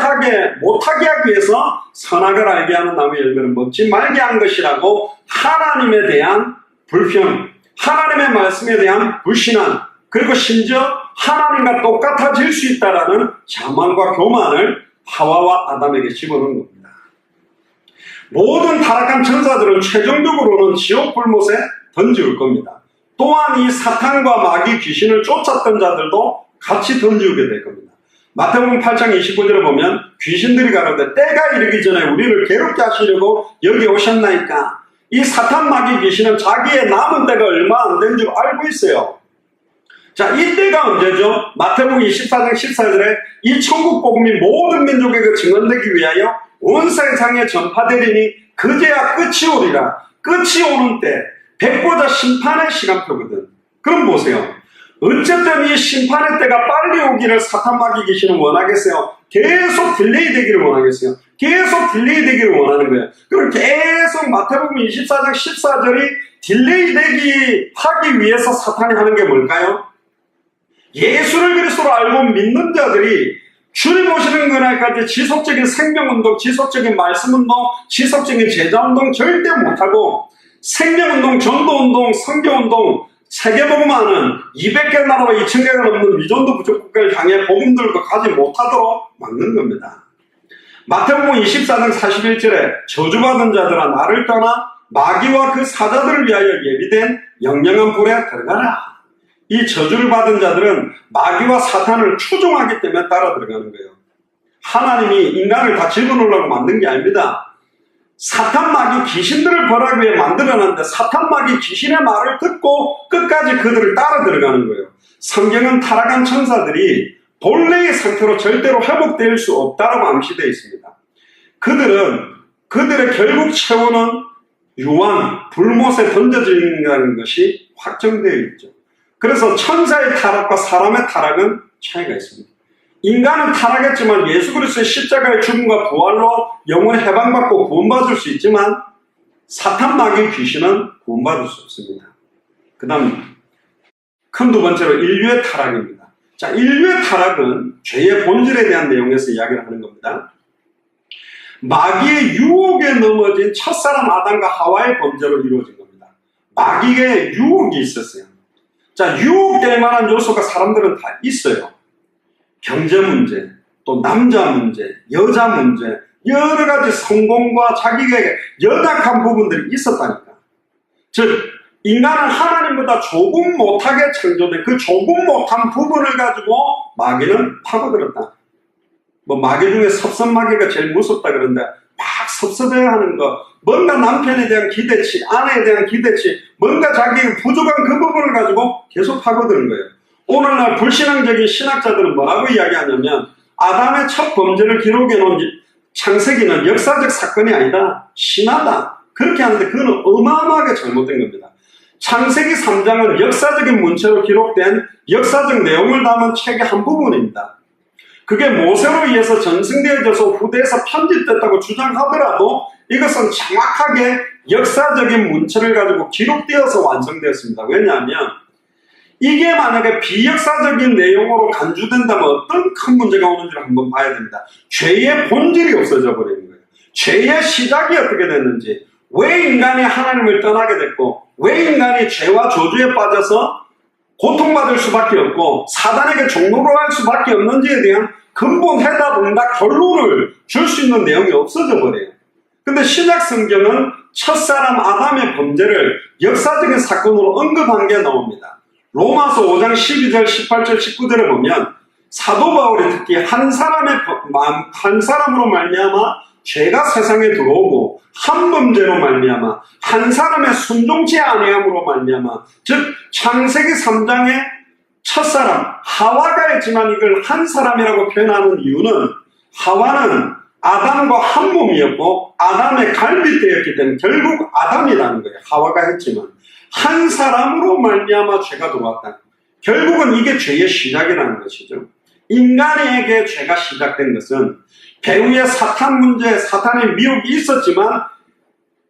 못하게 하기 위해서 선악을 알게 하는 나무의 열매는 먹지 말게 한 것이라고 하나님에 대한 불평, 하나님의 말씀에 대한 불신앙, 그리고 심지어 하나님과 똑같아질 수 있다라는 자만과 교만을 하와와 아담에게 집어넣은 겁니다. 모든 타락한 천사들은 최종적으로는 지옥 불못에 던지울 겁니다. 또한 이 사탄과 마귀 귀신을 쫓았던 자들도 같이 던지우게 될 겁니다. 마태복음 8장 29절에 보면 귀신들이 가로되 때가 이르기 전에 우리를 괴롭게 하시려고 여기 오셨나이까. 이 사탄 마귀 귀신은 자기의 남은 때가 얼마 안 된 줄 알고 있어요. 자, 이 때가 언제죠? 마태복음 24장 14절에 이 천국 복음이 모든 민족에게 증언되기 위하여 온 세상에 전파되리니 그제야 끝이 오리라. 끝이 오는 때 백보자 심판의 시간표거든. 그럼 보세요. 어쨌든 이 심판의 때가 빨리 오기를 사탄 마귀 귀신은 원하겠어요? 계속 딜레이 되기를 원하겠어요? 계속 딜레이 되기를 원하는 거예요. 그럼 계속 마태복음 24장 14절이 딜레이 되기 하기 위해서 사탄이 하는 게 뭘까요? 예수를 그리스도로 알고 믿는 자들이 주님 오시는 그날까지 지속적인 생명운동, 지속적인 말씀운동, 지속적인 제자운동 절대 못하고 생명운동, 전도운동, 선교운동, 세계복음화는 200개 나라와 2000개가 넘는 미전도 부족 국가를 향해 복음 들고 가지 못하도록 막는 겁니다. 마태복음 24장 41절에 저주받은 자들아 나를 떠나 마귀와 그 사자들을 위하여 예비된 영영한 불에 들어가라. 이 저주를 받은 자들은 마귀와 사탄을 추종하기 때문에 따라 들어가는 거예요. 하나님이 인간을 다 집어넣으려고 만든 게 아닙니다. 사탄 마귀 귀신들을 벌하기 위해 만들어놨는데 사탄 마귀 귀신의 말을 듣고 끝까지 그들을 따라 들어가는 거예요. 성경은 타락한 천사들이 본래의 상태로 절대로 회복될 수 없다라고 암시되어 있습니다. 그들의 결국 최후는 유황, 불못에 던져진다는 것이 확정되어 있죠. 그래서 천사의 타락과 사람의 타락은 차이가 있습니다. 인간은 타락했지만 예수 그리스도의 십자가의 죽음과 부활로 영원히 해방받고 구원받을 수 있지만 사탄 마귀 귀신은 구원받을 수 없습니다. 그 다음 큰 두 번째로 인류의 타락입니다. 자, 인류의 타락은 죄의 본질에 대한 내용에서 이야기를 하는 겁니다. 마귀의 유혹에 넘어진 첫사람 아담과 하와의 범죄로 이루어진 겁니다. 마귀의 유혹이 있었어요. 자, 유혹될 만한 요소가 사람들은 다 있어요. 경제 문제, 또 남자 문제, 여자 문제, 여러 가지 성공과 자기에게 연약한 부분들이 있었다니까. 즉, 인간은 하나님보다 조금 못하게 창조된 그 조금 못한 부분을 가지고 마귀는 파고들었다. 마귀 중에 섭섭마귀가 제일 무섭다 그런데 막 섭섭해야 하는 거, 뭔가 남편에 대한 기대치, 아내에 대한 기대치, 뭔가 자기의 부족한 그 부분을 가지고 계속 파고드는 거예요. 오늘날 불신앙적인 신학자들은 뭐라고 이야기하냐면 아담의 첫 범죄를 기록해 놓은 창세기는 역사적 사건이 아니다, 신화다, 그렇게 하는데 그건 어마어마하게 잘못된 겁니다. 창세기 3장은 역사적인 문체로 기록된 역사적 내용을 담은 책의 한 부분입니다. 그게 모세로 의해서 전승되어져서 후대에서 편집됐다고 주장하더라도 이것은 정확하게 역사적인 문체를 가지고 기록되어서 완성되었습니다. 왜냐하면 이게 만약에 비역사적인 내용으로 간주된다면 어떤 큰 문제가 오는지를 한번 봐야 됩니다. 죄의 본질이 없어져 버리는 거예요. 죄의 시작이 어떻게 됐는지, 왜 인간이 하나님을 떠나게 됐고, 왜 인간이 죄와 저주에 빠져서 고통받을 수밖에 없고 사단에게 종로로 할 수밖에 없는지에 대한 근본 해답응답 결론을 줄 수 있는 내용이 없어져 버려요. 근데 신약 성경은 첫사람 아담의 범죄를 역사적인 사건으로 언급한 게 나옵니다. 로마서 5장 12절, 18절, 19절에 보면 사도 바울이 특히 한 사람으로 말미암아 죄가 세상에 들어오고 한 범죄로 말미암아 한 사람의 순종치 아니함으로 말미암아, 즉 창세기 3장의 첫사람 하와가 있지만 이걸 한 사람이라고 표현하는 이유는 하와는 아담과 한 몸이었고 아담의 갈빗대였기 때문에 결국 아담이라는 거예요. 하와가 했지만 한 사람으로 말미암아 죄가 들어왔다. 결국은 이게 죄의 시작이라는 것이죠. 인간에게 죄가 시작된 것은 배후의 사탄 문제, 사탄의 미혹이 있었지만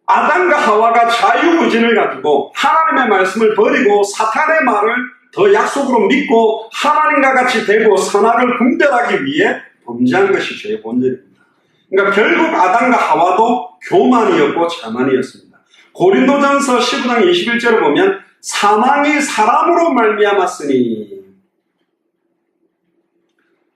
아담과 하와가 자유의지를 가지고 하나님의 말씀을 버리고 사탄의 말을 더 약속으로 믿고 하나님과 같이 되고 선악을 분별하기 위해 범죄한 것이 죄의 본질입니다. 그러니까 결국 아담과 하와도 교만이었고 자만이었습니다. 고린도전서 15장 21절을 보면 사망이 사람으로 말미암았으니,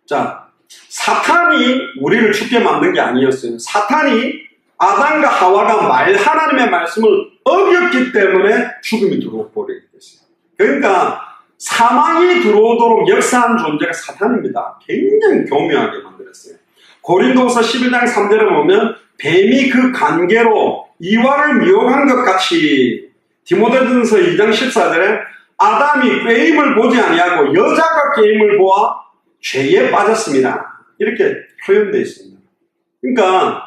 자, 사탄이 우리를 죽게 만든 게 아니었어요. 사탄이 아담과 하와가 하나님의 말씀을 어겼기 때문에 죽음이 들어버리게 됐어요. 그러니까 사망이 들어오도록 역사한 존재가 사탄입니다. 굉장히 교묘하게 만들었어요. 고린도서 11장 3절에 보면 뱀이 그 관계로 이와를 미혹한 것 같이, 디모데전서 2장 14절에 아담이 꾀임을 보지 아니하고 여자가 꾀임을 보아 죄에 빠졌습니다. 이렇게 표현되어 있습니다. 그러니까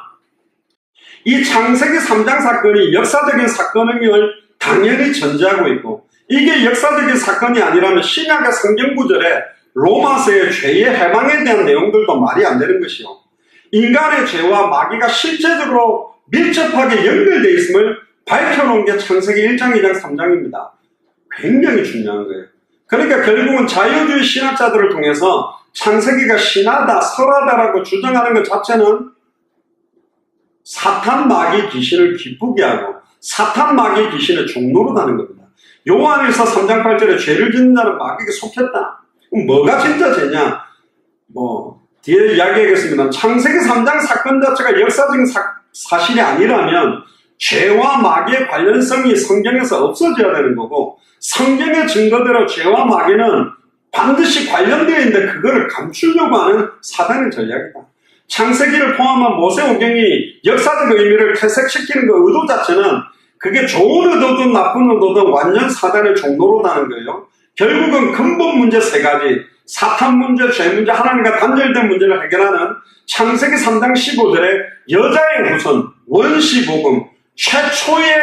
이 창세기 3장 사건이 역사적인 사건임을 당연히 전제하고 있고, 이게 역사적인 사건이 아니라면 신약의 성경 구절에 로마서의 죄의 해방에 대한 내용들도 말이 안 되는 것이요. 인간의 죄와 마귀가 실제적으로 밀접하게 연결되어 있음을 밝혀놓은 게 창세기 1장, 2장, 3장입니다. 굉장히 중요한 거예요. 그러니까 결국은 자유주의 신학자들을 통해서 창세기가 신하다, 설하다라고 주장하는 것 자체는 사탄, 마귀, 귀신을 기쁘게 하고 사탄, 마귀, 귀신의 종로로 다는 겁니다. 요한일서 3장 8절에 죄를 짓는 자는 마귀에게 속했다. 그럼 뭐가 진짜 죄냐? 뒤에 이야기하겠습니다. 창세기 3장 사건 자체가 역사적인 사실이 아니라면 죄와 마귀의 관련성이 성경에서 없어져야 되는 거고, 성경의 증거대로 죄와 마귀는 반드시 관련되어 있는데 그거를 감추려고 하는 사단의 전략이다. 창세기를 포함한 모세오경이 역사적 의미를 퇴색시키는 그 의도 자체는 그게 좋은 의도든 나쁜 의도든 완전 사단의 종로로 다는 거예요. 결국은 근본 문제 세 가지, 사탄 문제, 죄 문제, 하나님과 단절된 문제를 해결하는 창세기 3장 15절에 여자의 후손, 원시복음, 최초의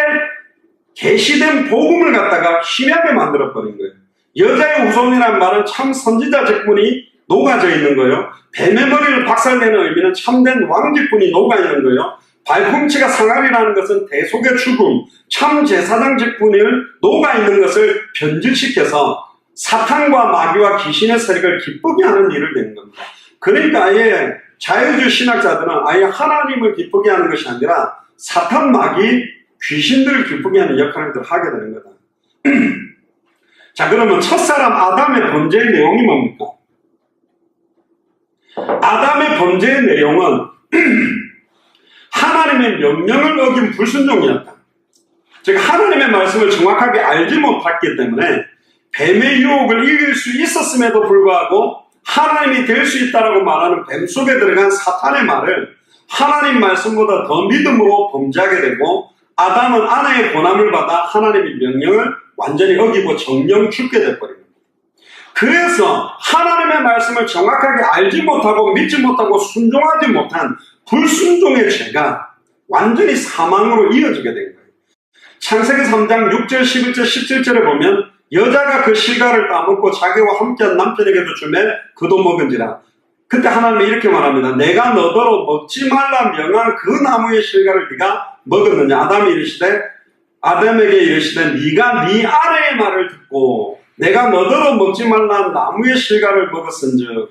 계시된 복음을 갖다가 희미하게 만들어버린 거예요. 여자의 후손이라는 말은 참 선지자 직분이 녹아져 있는 거예요. 뱀의 머리를 박살내는 의미는 참된 왕 직분이 녹아있는 거예요. 발꿈치가 상하리라는 것은 대속의 죽음, 참 제사장 직분을 녹아있는 것을 변질시켜서 사탄과 마귀와 귀신의 세력을 기쁘게 하는 일을 낸 겁니다. 그러니까 아예 자유주의 신학자들은 아예 하나님을 기쁘게 하는 것이 아니라 사탄, 마귀, 귀신들을 기쁘게 하는 역할을 하게 되는 거다. 자, 그러면 첫사람 아담의 범죄의 내용이 뭡니까? 아담의 범죄의 내용은 하나님의 명령을 어긴 불순종이었다. 즉 하나님의 말씀을 정확하게 알지 못했기 때문에 뱀의 유혹을 이길 수 있었음에도 불구하고 하나님이 될 수 있다라고 말하는 뱀 속에 들어간 사탄의 말을 하나님 말씀보다 더 믿음으로 범죄하게 되고, 아담은 아내의 권함을 받아 하나님의 명령을 완전히 어기고 정령 죽게 돼버립니다. 그래서 하나님의 말씀을 정확하게 알지 못하고 믿지 못하고 순종하지 못한 불순종의 죄가 완전히 사망으로 이어지게 된 거예요. 창세기 3장 6절, 11절, 17절에 보면 여자가 그 실과를 따먹고 자기와 함께한 남편에게도 주매 그도 먹은지라. 그때 하나님이 이렇게 말합니다. 내가 너더러 먹지 말라 명한 그 나무의 실과를 네가 먹었느냐. 아담에게 이르시되 네가 네 아내의 말을 듣고 내가 너더러 먹지 말라 나무의 실과를 먹었은즉.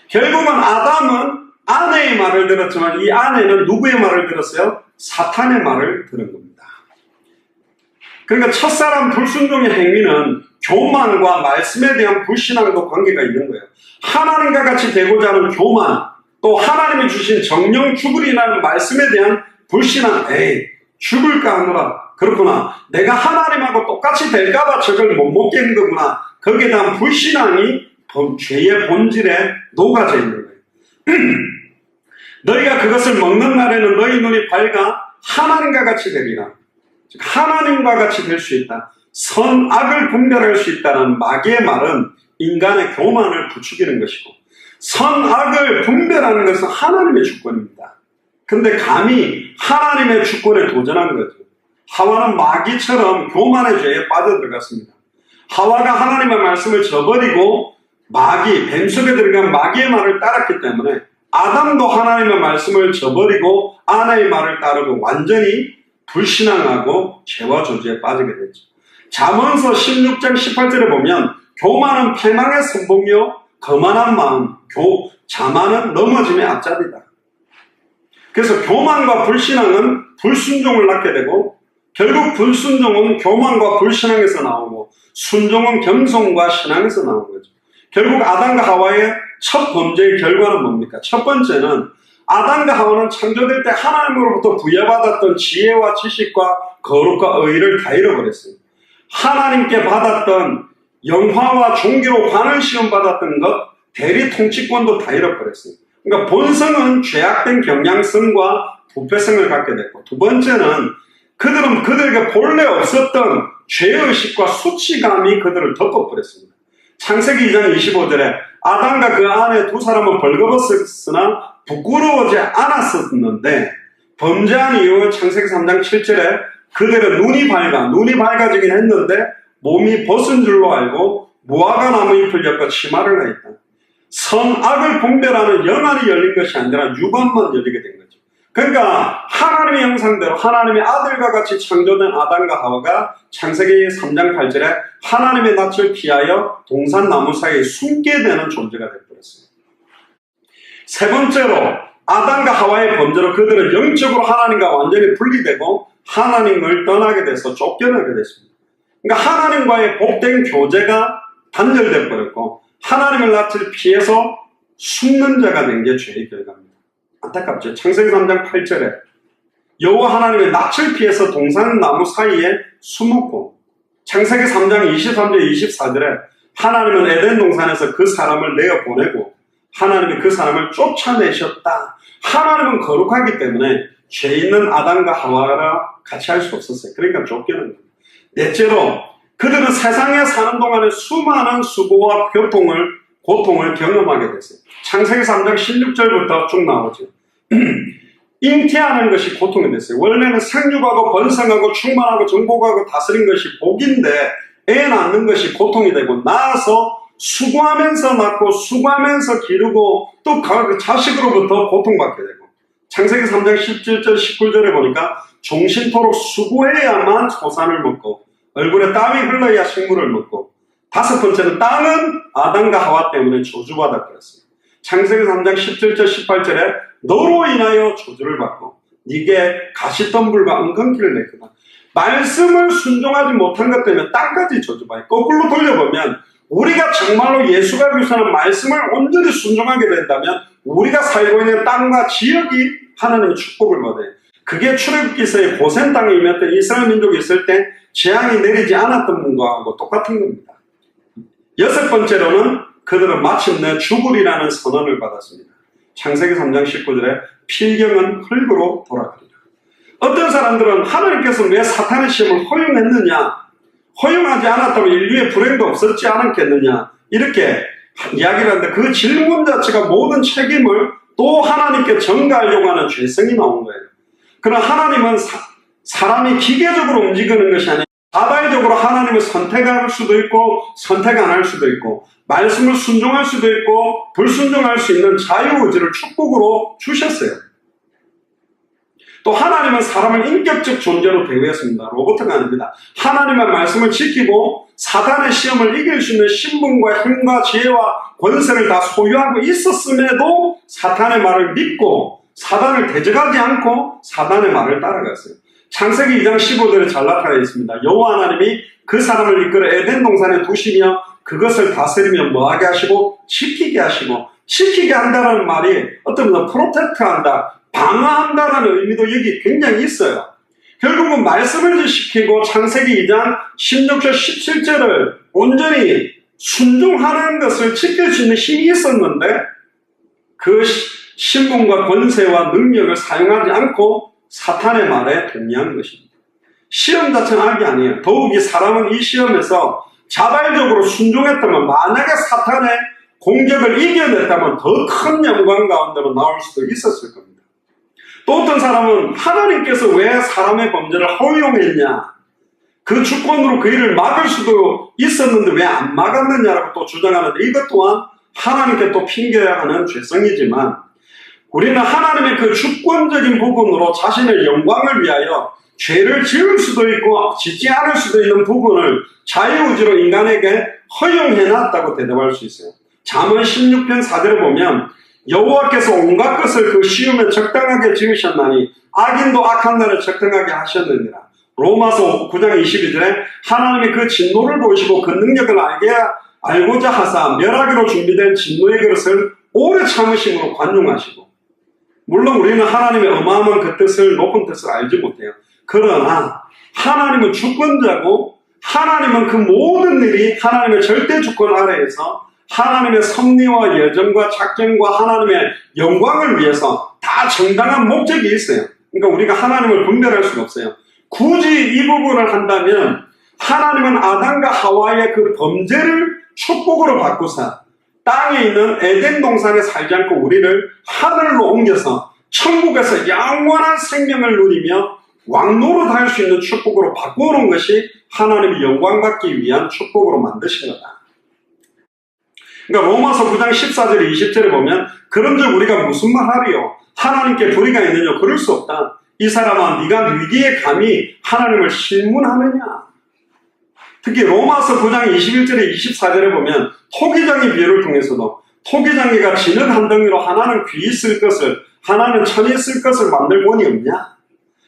결국은 아담은 아내의 말을 들었지만 이 아내는 누구의 말을 들었어요? 사탄의 말을 들은 겁니다. 그러니까 첫사람 불순종의 행위는 교만과 말씀에 대한 불신앙도 관계가 있는 거예요. 하나님과 같이 되고자 하는 교만, 또 하나님이 주신 정령 죽으리라는 말씀에 대한 불신앙, 죽을까 하노라. 그렇구나. 내가 하나님하고 똑같이 될까봐 저걸 못 먹게 한 거구나. 거기에 대한 불신앙이 죄의 본질에 녹아져 있는 거예요. 너희가 그것을 먹는 날에는 너희 눈이 밝아 하나님과 같이 되리라. 즉 하나님과 같이 될 수 있다. 선악을 분별할 수 있다는 마귀의 말은 인간의 교만을 부추기는 것이고, 선악을 분별하는 것은 하나님의 주권입니다. 근데 감히 하나님의 주권에 도전한 거죠. 하와는 마귀처럼 교만의 죄에 빠져들어갔습니다. 하와가 하나님의 말씀을 저버리고 뱀 속에 들어간 마귀의 말을 따랐기 때문에 아담도 하나님의 말씀을 저버리고 아내의 말을 따르고 완전히 불신앙하고 죄와 저주에 빠지게 되죠. 잠언서 16장 18절에 보면 교만은 패망의 선봉이요 거만한 마음, 자만은 넘어짐의 앞잡이다. 그래서 교만과 불신앙은 불순종을 낳게 되고, 결국 불순종은 교만과 불신앙에서 나오고 순종은 겸손과 신앙에서 나오는 거죠. 결국 아담과 하와의 첫 범죄의 결과는 뭡니까? 첫 번째는 아담과 하와는 창조될 때 하나님으로부터 부여받았던 지혜와 지식과 거룩과 의를 다 잃어버렸어요. 하나님께 받았던 영화와 종교로 관을 시험받았던 것, 대리 통치권도 다 잃어버렸어요. 그러니까 본성은 죄악된 경향성과 부패성을 갖게 됐고, 두 번째는 그들은 그들에게 본래 없었던 죄의식과 수치감이 그들을 덮어버렸습니다. 창세기 2장 25절에 아담과 그 아내 두 사람은 벌거벗었으나 부끄러워하지 않았었는데, 범죄한 이후 창세기 3장 7절에 그들은 눈이 밝아지긴 했는데 몸이 벗은 줄로 알고 무화과 나무 잎을 엮어 치마를 하였다. 선악을 분별하는 영안이 열린 것이 아니라 육안만 열리게 된 거죠. 그러니까 하나님의 형상대로 하나님의 아들과 같이 창조된 아담과 하와가 창세기 3장 8절에 하나님의 낯을 피하여 동산나무 사이에 숨게 되는 존재가 되어버렸어요. 세 번째로 아담과 하와의 범죄로 그들은 영적으로 하나님과 완전히 분리되고 하나님을 떠나게 돼서 쫓겨나게 됐습니다. 그러니까 하나님과의 복된 교제가 단절되어 버렸고 하나님의 낯을 피해서 숨는 자가 된 게 죄의 결과입니다. 안타깝죠. 창세기 3장 8절에 여호와 하나님의 낯을 피해서 동산나무 사이에 숨었고 창세기 3장 23절 24절에 하나님은 에덴 동산에서 그 사람을 내어보내고 하나님이 그 사람을 쫓아내셨다. 하나님은 거룩하기 때문에 죄 있는 아담과 하와랑 같이 할 수 없었어요. 그러니까 쫓겨난 겁니다. 넷째로 그들은 세상에 사는 동안에 수많은 수고와 고통을 경험하게 됐어요. 창세기 3장 16절부터 쭉 나오죠. 잉태하는 것이 고통이 됐어요. 원래는 생육하고 번성하고 충만하고 정복하고 다스린 것이 복인데 애 낳는 것이 고통이 되고 낳아서 수고하면서 낳고 수고하면서 기르고 또 그 자식으로부터 고통받게 되고 창세기 3장 17절 19절에 보니까 종신토록 수고해야만 소산을 먹고 얼굴에 땀이 흘러야 식물을 먹고 다섯 번째는 땅은 아담과 하와 때문에 저주받아 버렸어요. 창세기 3장 17절 18절에 너로 인하여 저주를 받고 네게 가시덤불과 은근기를 냈구나. 말씀을 순종하지 못한 것 때문에 땅까지 저주받아요. 거꾸로 돌려보면 우리가 정말로 예수가 교사하는 말씀을 온전히 순종하게 된다면 우리가 살고 있는 땅과 지역이 하나님의 축복을 받아요. 그게 출애굽기서의 고센 땅에 임했던 이스라엘 민족이 있을 때 재앙이 내리지 않았던 분과하고 똑같은 겁니다. 여섯 번째로는 그들은 마침내 죽으리라는 선언을 받았습니다. 창세기 3장 19절에 필경은 흙으로 돌아가리라. 어떤 사람들은 하나님께서 왜 사탄의 시험을 허용했느냐, 허용하지 않았다면 인류의 불행도 없었지 않았겠느냐 이렇게 이야기를 하는데 그 질문 자체가 모든 책임을 또 하나님께 전가하려고 하는 죄성이 나온 거예요. 그러나 하나님은 사람이 기계적으로 움직이는 것이 아니라 자발적으로 하나님을 선택할 수도 있고 선택 안 할 수도 있고 말씀을 순종할 수도 있고 불순종할 수 있는 자유의지를 축복으로 주셨어요. 또 하나님은 사람을 인격적 존재로 대우했습니다. 로봇가 아닙니다. 하나님의 말씀을 지키고 사단의 시험을 이길 수 있는 신분과 힘과 지혜와 권세를 다 소유하고 있었음에도 사탄의 말을 믿고 사단을 대적하지 않고 사단의 말을 따라갔어요. 창세기 2장 15절에 잘 나타나 있습니다. 여호와 하나님이 그 사람을 이끌어 에덴 동산에 두시며 그것을 다스리며 뭐하게 하시고 지키게 하시고 지키게 한다는 말이 어떤 분은 프로텍트한다, 방어한다는 의미도 여기 굉장히 있어요. 결국은 말씀을 지키고 창세기 2장 16절 17절을 온전히 순종하는 것을 지킬 수 있는 힘이 있었는데 그 신분과 권세와 능력을 사용하지 않고 사탄의 말에 동의한 것입니다. 시험 자체는 악이 아니에요. 더욱이 사람은 이 시험에서 자발적으로 순종했다면 만약에 사탄의 공격을 이겨냈다면 더 큰 영광 가운데로 나올 수도 있었을 겁니다. 또 어떤 사람은 하나님께서 왜 사람의 범죄를 허용했냐, 그 주권으로 그 일을 막을 수도 있었는데 왜 안 막았느냐라고 또 주장하는데 이것 또한 하나님께 또 핑계야 하는 죄성이지만 우리는 하나님의 그 주권적인 부분으로 자신의 영광을 위하여 죄를 지을 수도 있고 짓지 않을 수도 있는 부분을 자유의지로 인간에게 허용해놨다고 대답할 수 있어요. 잠언 16편 4절에 보면 여호와께서 온갖 것을 그 시험에 적당하게 지으셨나니 악인도 악한 날에 적당하게 하셨느니라. 로마서 9장 22절에 하나님이 그 진노를 보시고 그 능력을 알고자 하사 멸하기로 준비된 진노의 그릇을 오래 참으심으로 관용하시고, 물론 우리는 하나님의 어마어마한 그 뜻을, 높은 뜻을 알지 못해요. 그러나 하나님은 주권자고 하나님은 그 모든 일이 하나님의 절대 주권 아래에서 하나님의 섭리와 예정과 작정과 하나님의 영광을 위해서 다 정당한 목적이 있어요. 그러니까 우리가 하나님을 분별할 수가 없어요. 굳이 이 부분을 한다면 하나님은 아담과 하와의 그 범죄를 축복으로 바꾸사 땅에 있는 에덴 동산에 살지 않고 우리를 하늘로 옮겨서 천국에서 영원한 생명을 누리며 왕노릇 할 수 있는 축복으로 바꾸는 것이 하나님의 영광 받기 위한 축복으로 만드신 거다. 그러니까 로마서 9장 14절 20절에 보면 그런즉 우리가 무슨 말하리요? 하나님께 불의가 있느냐? 그럴 수 없다. 이 사람아 네가 위기에 감히 하나님을 신문하느냐? 특히 로마서 9장 21절에 24절에 보면 토기장의 비유를 통해서도 토기장이가 진흙 한 덩이로 하나는 귀히 쓸 것을 하나는 천히 쓸 것을 만들 원이 없냐?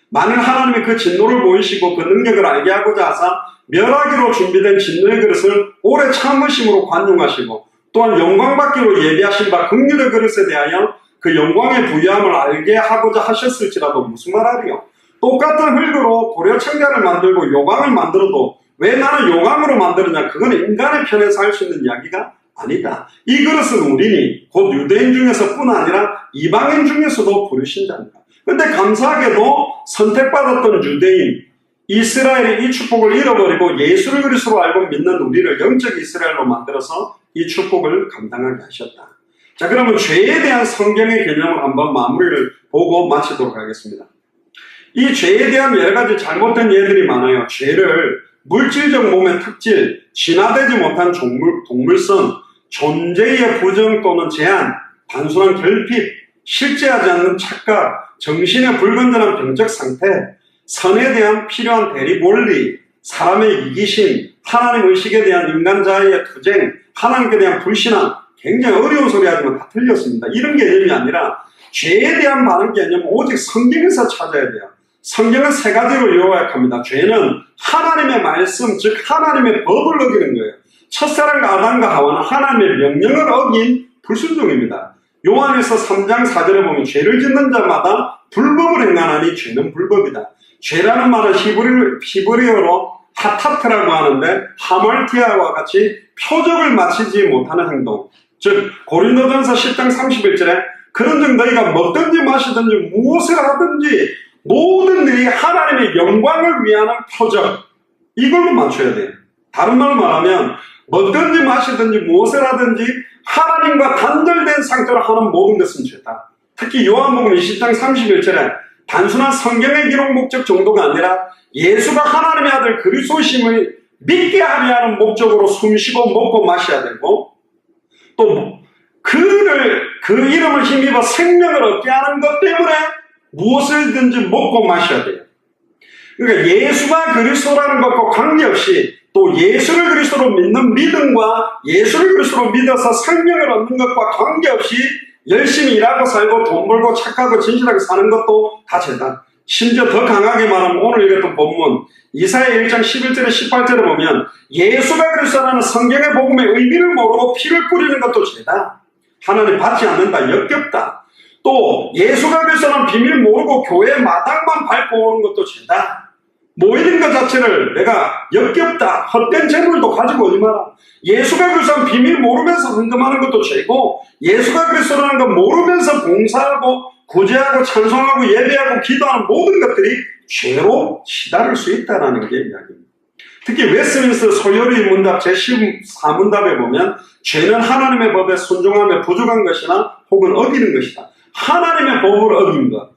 만일 하나님이 그 진노를 보이시고 그 능력을 알게 하고자 하사 멸하기로 준비된 진노의 그릇을 오래 참으심으로 관용하시고 또한 영광받기로 예비하신 바 긍휼의 그릇에 대하여 그 영광의 부유함을 알게 하고자 하셨을지라도 무슨 말하리요? 똑같은 흙으로 고려청자를 만들고 요강을 만들어도 왜 나는 요강으로 만드느냐? 그건 인간의 편에서 할 수 있는 이야기가 아니다. 이 그릇은 우리니 곧 유대인 중에서뿐 아니라 이방인 중에서도 부르신 자입니다. 근데 감사하게도 선택받았던 유대인, 이스라엘이 이 축복을 잃어버리고 예수를 그리스도로 알고 믿는 우리를 영적 이스라엘로 만들어서 이 축복을 감당하게 하셨다. 자, 그러면 죄에 대한 성경의 개념을 한번 마무리를 보고 마치도록 하겠습니다. 이 죄에 대한 여러 가지 잘못된 예들이 많아요. 죄를 물질적 몸의 특질, 진화되지 못한 동물성, 존재의 부정 또는 제한, 단순한 결핍, 실제하지 않는 착각, 정신의 불건전한 병적 상태, 선에 대한 필요한 대립 원리, 사람의 이기심, 하나님 의식에 대한 인간 자아의 투쟁, 하나님께 대한 불신앙, 굉장히 어려운 소리 하지만 다 틀렸습니다. 이런 개념이 아니라 죄에 대한 많은 개념은 오직 성경에서 찾아야 돼요. 성경은 세 가지로 요약합니다. 죄는 하나님의 말씀, 즉 하나님의 법을 어기는 거예요. 첫사랑과 아담과 하와는 하나님의 명령을 어긴 불순종입니다. 요한에서 3장 4절에 보면 죄를 짓는 자마다 불법을 행하나니 죄는 불법이다. 죄라는 말은 히브리어로 하타트라고 하는데 하말티아와 같이 표적을 마치지 못하는 행동. 즉 고린도전서 10장 31절에 그런즉 너희가 먹든지 마시든지 무엇을 하든지 모든 일이 하나님의 영광을 위하는 표적, 이걸로 맞춰야 돼요. 다른 말로 말하면 먹든지 마시든지 무엇을 하든지 하나님과 단절된 상태로 하는 모든 것은 죄다. 특히 요한복음 20장 31절에 단순한 성경의 기록 목적 정도가 아니라 예수가 하나님의 아들 그리스도심을 믿게 하려 하는 목적으로 숨쉬고 먹고 마셔야 되고, 또 그 이름을 힘입어 생명을 얻게 하는 것 때문에 무엇을든지 먹고 마셔야 돼요. 그러니까 예수가 그리스도라는 것과 관계없이 또 예수를 그리스도로 믿는 믿음과 예수를 그리스도로 믿어서 생명을 얻는 것과 관계없이 열심히 일하고 살고 돈 벌고 착하고 진실하게 사는 것도 다 죄다. 심지어 더 강하게 말하면 오늘 읽었던 본문 이사야 1장 11절에 18절에 보면 예수가 그리스도라는 성경의 복음의 의미를 모르고 피를 뿌리는 것도 죄다. 하나님 받지 않는다. 역겹다. 또 예수가 그리스도라는 비밀 모르고 교회 마당만 밟고 오는 것도 죄다. 모이는 것 자체를 내가 역겹다. 헛된 재물도 가지고 오지 마라. 예수가 그리스도라는 비밀 모르면서 헌금하는 것도 죄고, 예수가 그리스도라는 거 모르면서 봉사하고 구제하고 찬송하고 예배하고 기도하는 모든 것들이 죄로 치달을 수 있다는 게 이야기입니다. 특히 웨스트민스터 소요리 문답 제14문답에 보면 죄는 하나님의 법에 순종하며 부족한 것이나 혹은 어기는 것이다. 하나님의 법을 어긴 것,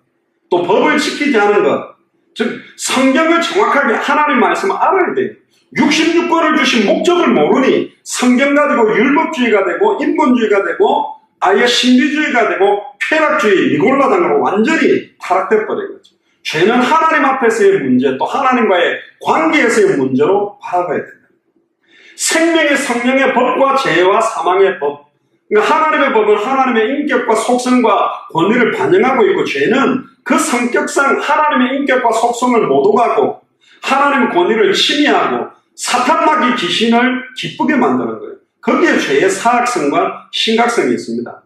또 법을 지키지 않은 것, 즉 성경을 정확하게 하나님 말씀을 알아야 돼요. 66권을 주신 목적을 모르니 성경 가지고 율법주의가 되고 인본주의가 되고 아예 신비주의가 되고 쾌락주의, 니골라당으로 완전히 타락돼 버린 거죠. 죄는 하나님 앞에서의 문제, 또 하나님과의 관계에서의 문제로 바라봐야 된다. 생명의 성령의 법과 죄와 사망의 법, 그러니까 하나님의 법은 하나님의 인격과 속성과 권위를 반영하고 있고, 죄는 그 성격상 하나님의 인격과 속성을 못 오가고 하나님의 권위를 침해하고 사탄마귀 귀신을 기쁘게 만드는 거예요. 거기에 죄의 사악성과 심각성이 있습니다.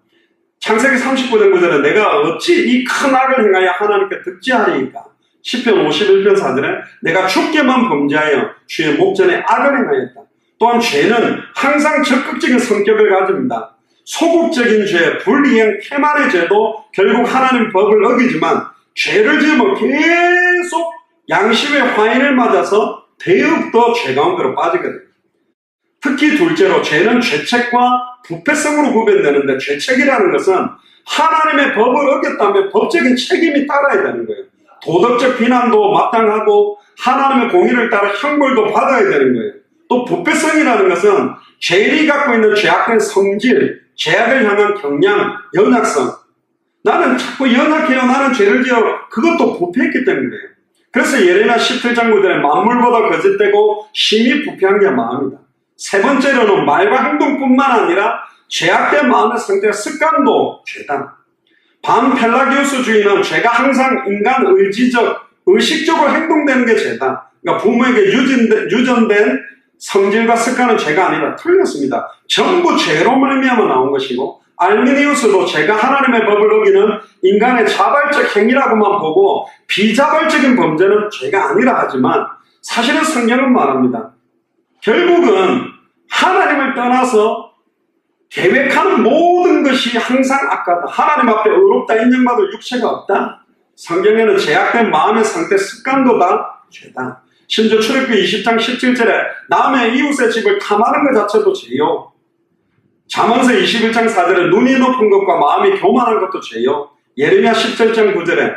창세기 39장 9절에 내가 어찌 이 큰 악을 행하여 하나님께 득지하리이까. 시편 51편 4절에 내가 주께만 범죄하여 주의 목전에 악을 행하였다. 또한 죄는 항상 적극적인 성격을 가집니다. 소극적인 죄, 불이행, 태만의 죄도 결국 하나님 법을 어기지만 죄를 지으면 계속 양심의 화인을 맞아서 더욱더 죄 가운데로 빠지거든요. 특히 둘째로 죄는 죄책과 부패성으로 구별되는데, 죄책이라는 것은 하나님의 법을 어겼다면 법적인 책임이 따라야 되는 거예요. 도덕적 비난도 마땅하고 하나님의 공의를 따라 형벌도 받아야 되는 거예요. 또 부패성이라는 것은 죄인이 갖고 있는 죄악된 성질, 죄악을 향한 경향, 연약성. 나는 자꾸 연약해요. 나는 죄를 지어. 그것도 부패했기 때문이에요. 그래서 예레미야 17장 9절에 만물보다 거짓되고 심히 부패한 게 마음이다. 세 번째로는 말과 행동뿐만 아니라 죄악된 마음의 상태와 습관도 죄다. 반펠라기우스주의는 죄가 항상 인간 의식적으로 행동되는 게 죄다. 그러니까 부모에게 유전된 성질과 습관은 죄가 아니다. 틀렸습니다. 전부 죄로 말미암아 나온 것이고, 알미니우스도 죄가 하나님의 법을 어기는 인간의 자발적 행위라고만 보고 비자발적인 범죄는 죄가 아니라 하지만, 사실은 성경은 말합니다. 결국은 하나님을 떠나서 계획하는 모든 것이 항상 악하다. 하나님 앞에 의롭다 인정받을 육체가 없다. 성경에는 죄악된 마음의 상태, 습관도 다 죄다. 심지어 출애굽기 20장 17절에 남의 이웃의 집을 탐하는 것 자체도 죄요. 잠언서 21장 4절에 눈이 높은 것과 마음이 교만한 것도 죄요. 예레미야 17장 9절에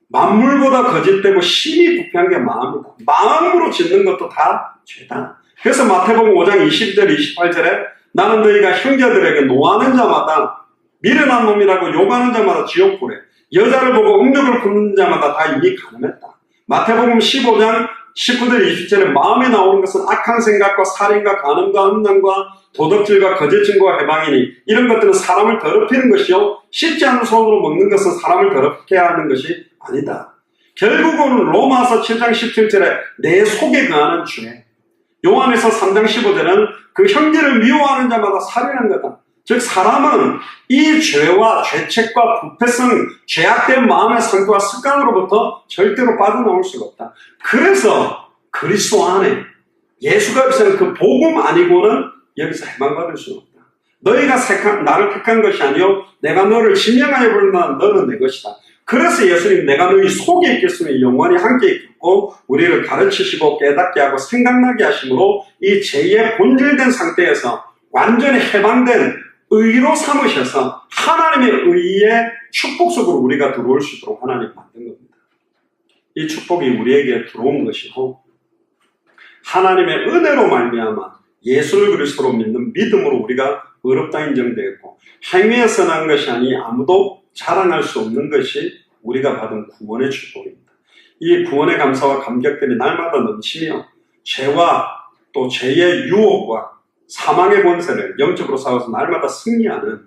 만물보다 거짓되고 심히 부패한 게 마음이다. 마음으로 짓는 것도 다 죄다. 그래서 마태복음 5장 20절 28절에 나는 너희가 형제들에게 노하는 자마다 미련한 놈이라고 욕하는 자마다 지옥 보래. 여자를 보고 음욕을 품는 자마다 다 이미 가늠했다. 마태복음 15장 19절 20절에 마음에 나오는 것은 악한 생각과 살인과 간음과 음란과 도덕질과 거짓 증거와 해방이니 이런 것들은 사람을 더럽히는 것이요 씻지 않은 손으로 먹는 것은 사람을 더럽게 하는 것이 아니다. 결국은 로마서 7장 17절에 내 속에 거하는 죄, 요한에서 3장 15절은 그 형제를 미워하는 자마다 살인한 거다. 즉 사람은 이 죄와 죄책과 부패성, 죄악된 마음의 상태와 습관으로부터 절대로 빠져나올 수가 없다. 그래서 그리스도 안에 예수가 주신 그 복음 아니고는 여기서 해방받을 수는 없다. 너희가 나를 택한 것이 아니요 내가 너를 지명하여 부르는 너는 내 것이다. 그래서 예수님 내가 너희 속에 있겠으니 영원히 함께 있고 우리를 가르치시고 깨닫게 하고 생각나게 하심으로 이 죄의 본질된 상태에서 완전히 해방된 의로 삼으셔서 하나님의 의의 축복 속으로 우리가 들어올 수 있도록 하나님 만든 겁니다. 이 축복이 우리에게 들어온 것이고 하나님의 은혜로 말미암아 예수를 그리스도로 믿는 믿음으로 우리가 의롭다 인정되었고 행위에서 난 것이 아니 아무도 자랑할 수 없는 것이 우리가 받은 구원의 축복입니다. 이 구원의 감사와 감격들이 날마다 넘치며 죄와 또 죄의 유혹과 사망의 권세를 영적으로 싸워서 날마다 승리하는,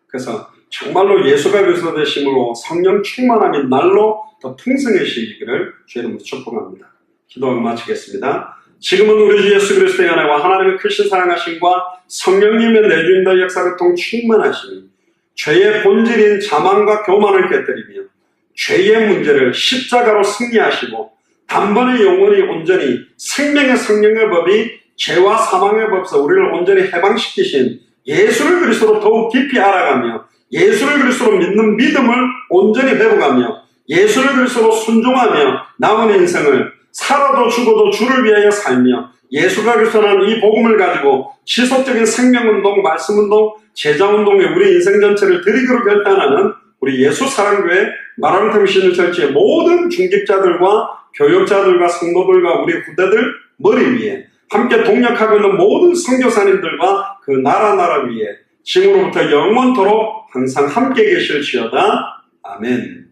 그래서 정말로 예수가 그리스도 되심으로 성령 충만함이 날로 더 풍성해지기를 주의 이름으로 축복합니다. 기도하고 마치겠습니다. 지금은 우리 주 예수 그리스도의 은혜와 하나님의 크신 사랑하심과 성령님의 내주인의 역사를 통 충만하심이 죄의 본질인 자만과 교만을 깨뜨리며 죄의 문제를 십자가로 승리하시고 단번에 영원히 온전히 생명의 성령의 법이 죄와 사망의 법에서 우리를 온전히 해방시키신 예수를 그리스도로 더욱 깊이 알아가며 예수를 그리스도로 믿는 믿음을 온전히 회복하며 예수를 그리스도로 순종하며 남은 인생을 살아도 죽어도 주를 위하여 살며 예수가 그리스도라는 이 복음을 가지고 지속적인 생명운동, 말씀운동, 제자운동에 우리 인생 전체를 드리기로 결단하는 우리 예수 사랑교회 마라나타 신을 철치의 모든 중직자들과 교역자들과 성도들과 우리 후대들 머리 위에 함께 동역하고 있는 모든 선교사님들과 그 나라 위에 지금으로부터 영원토록 항상 함께 계실지어다. 아멘.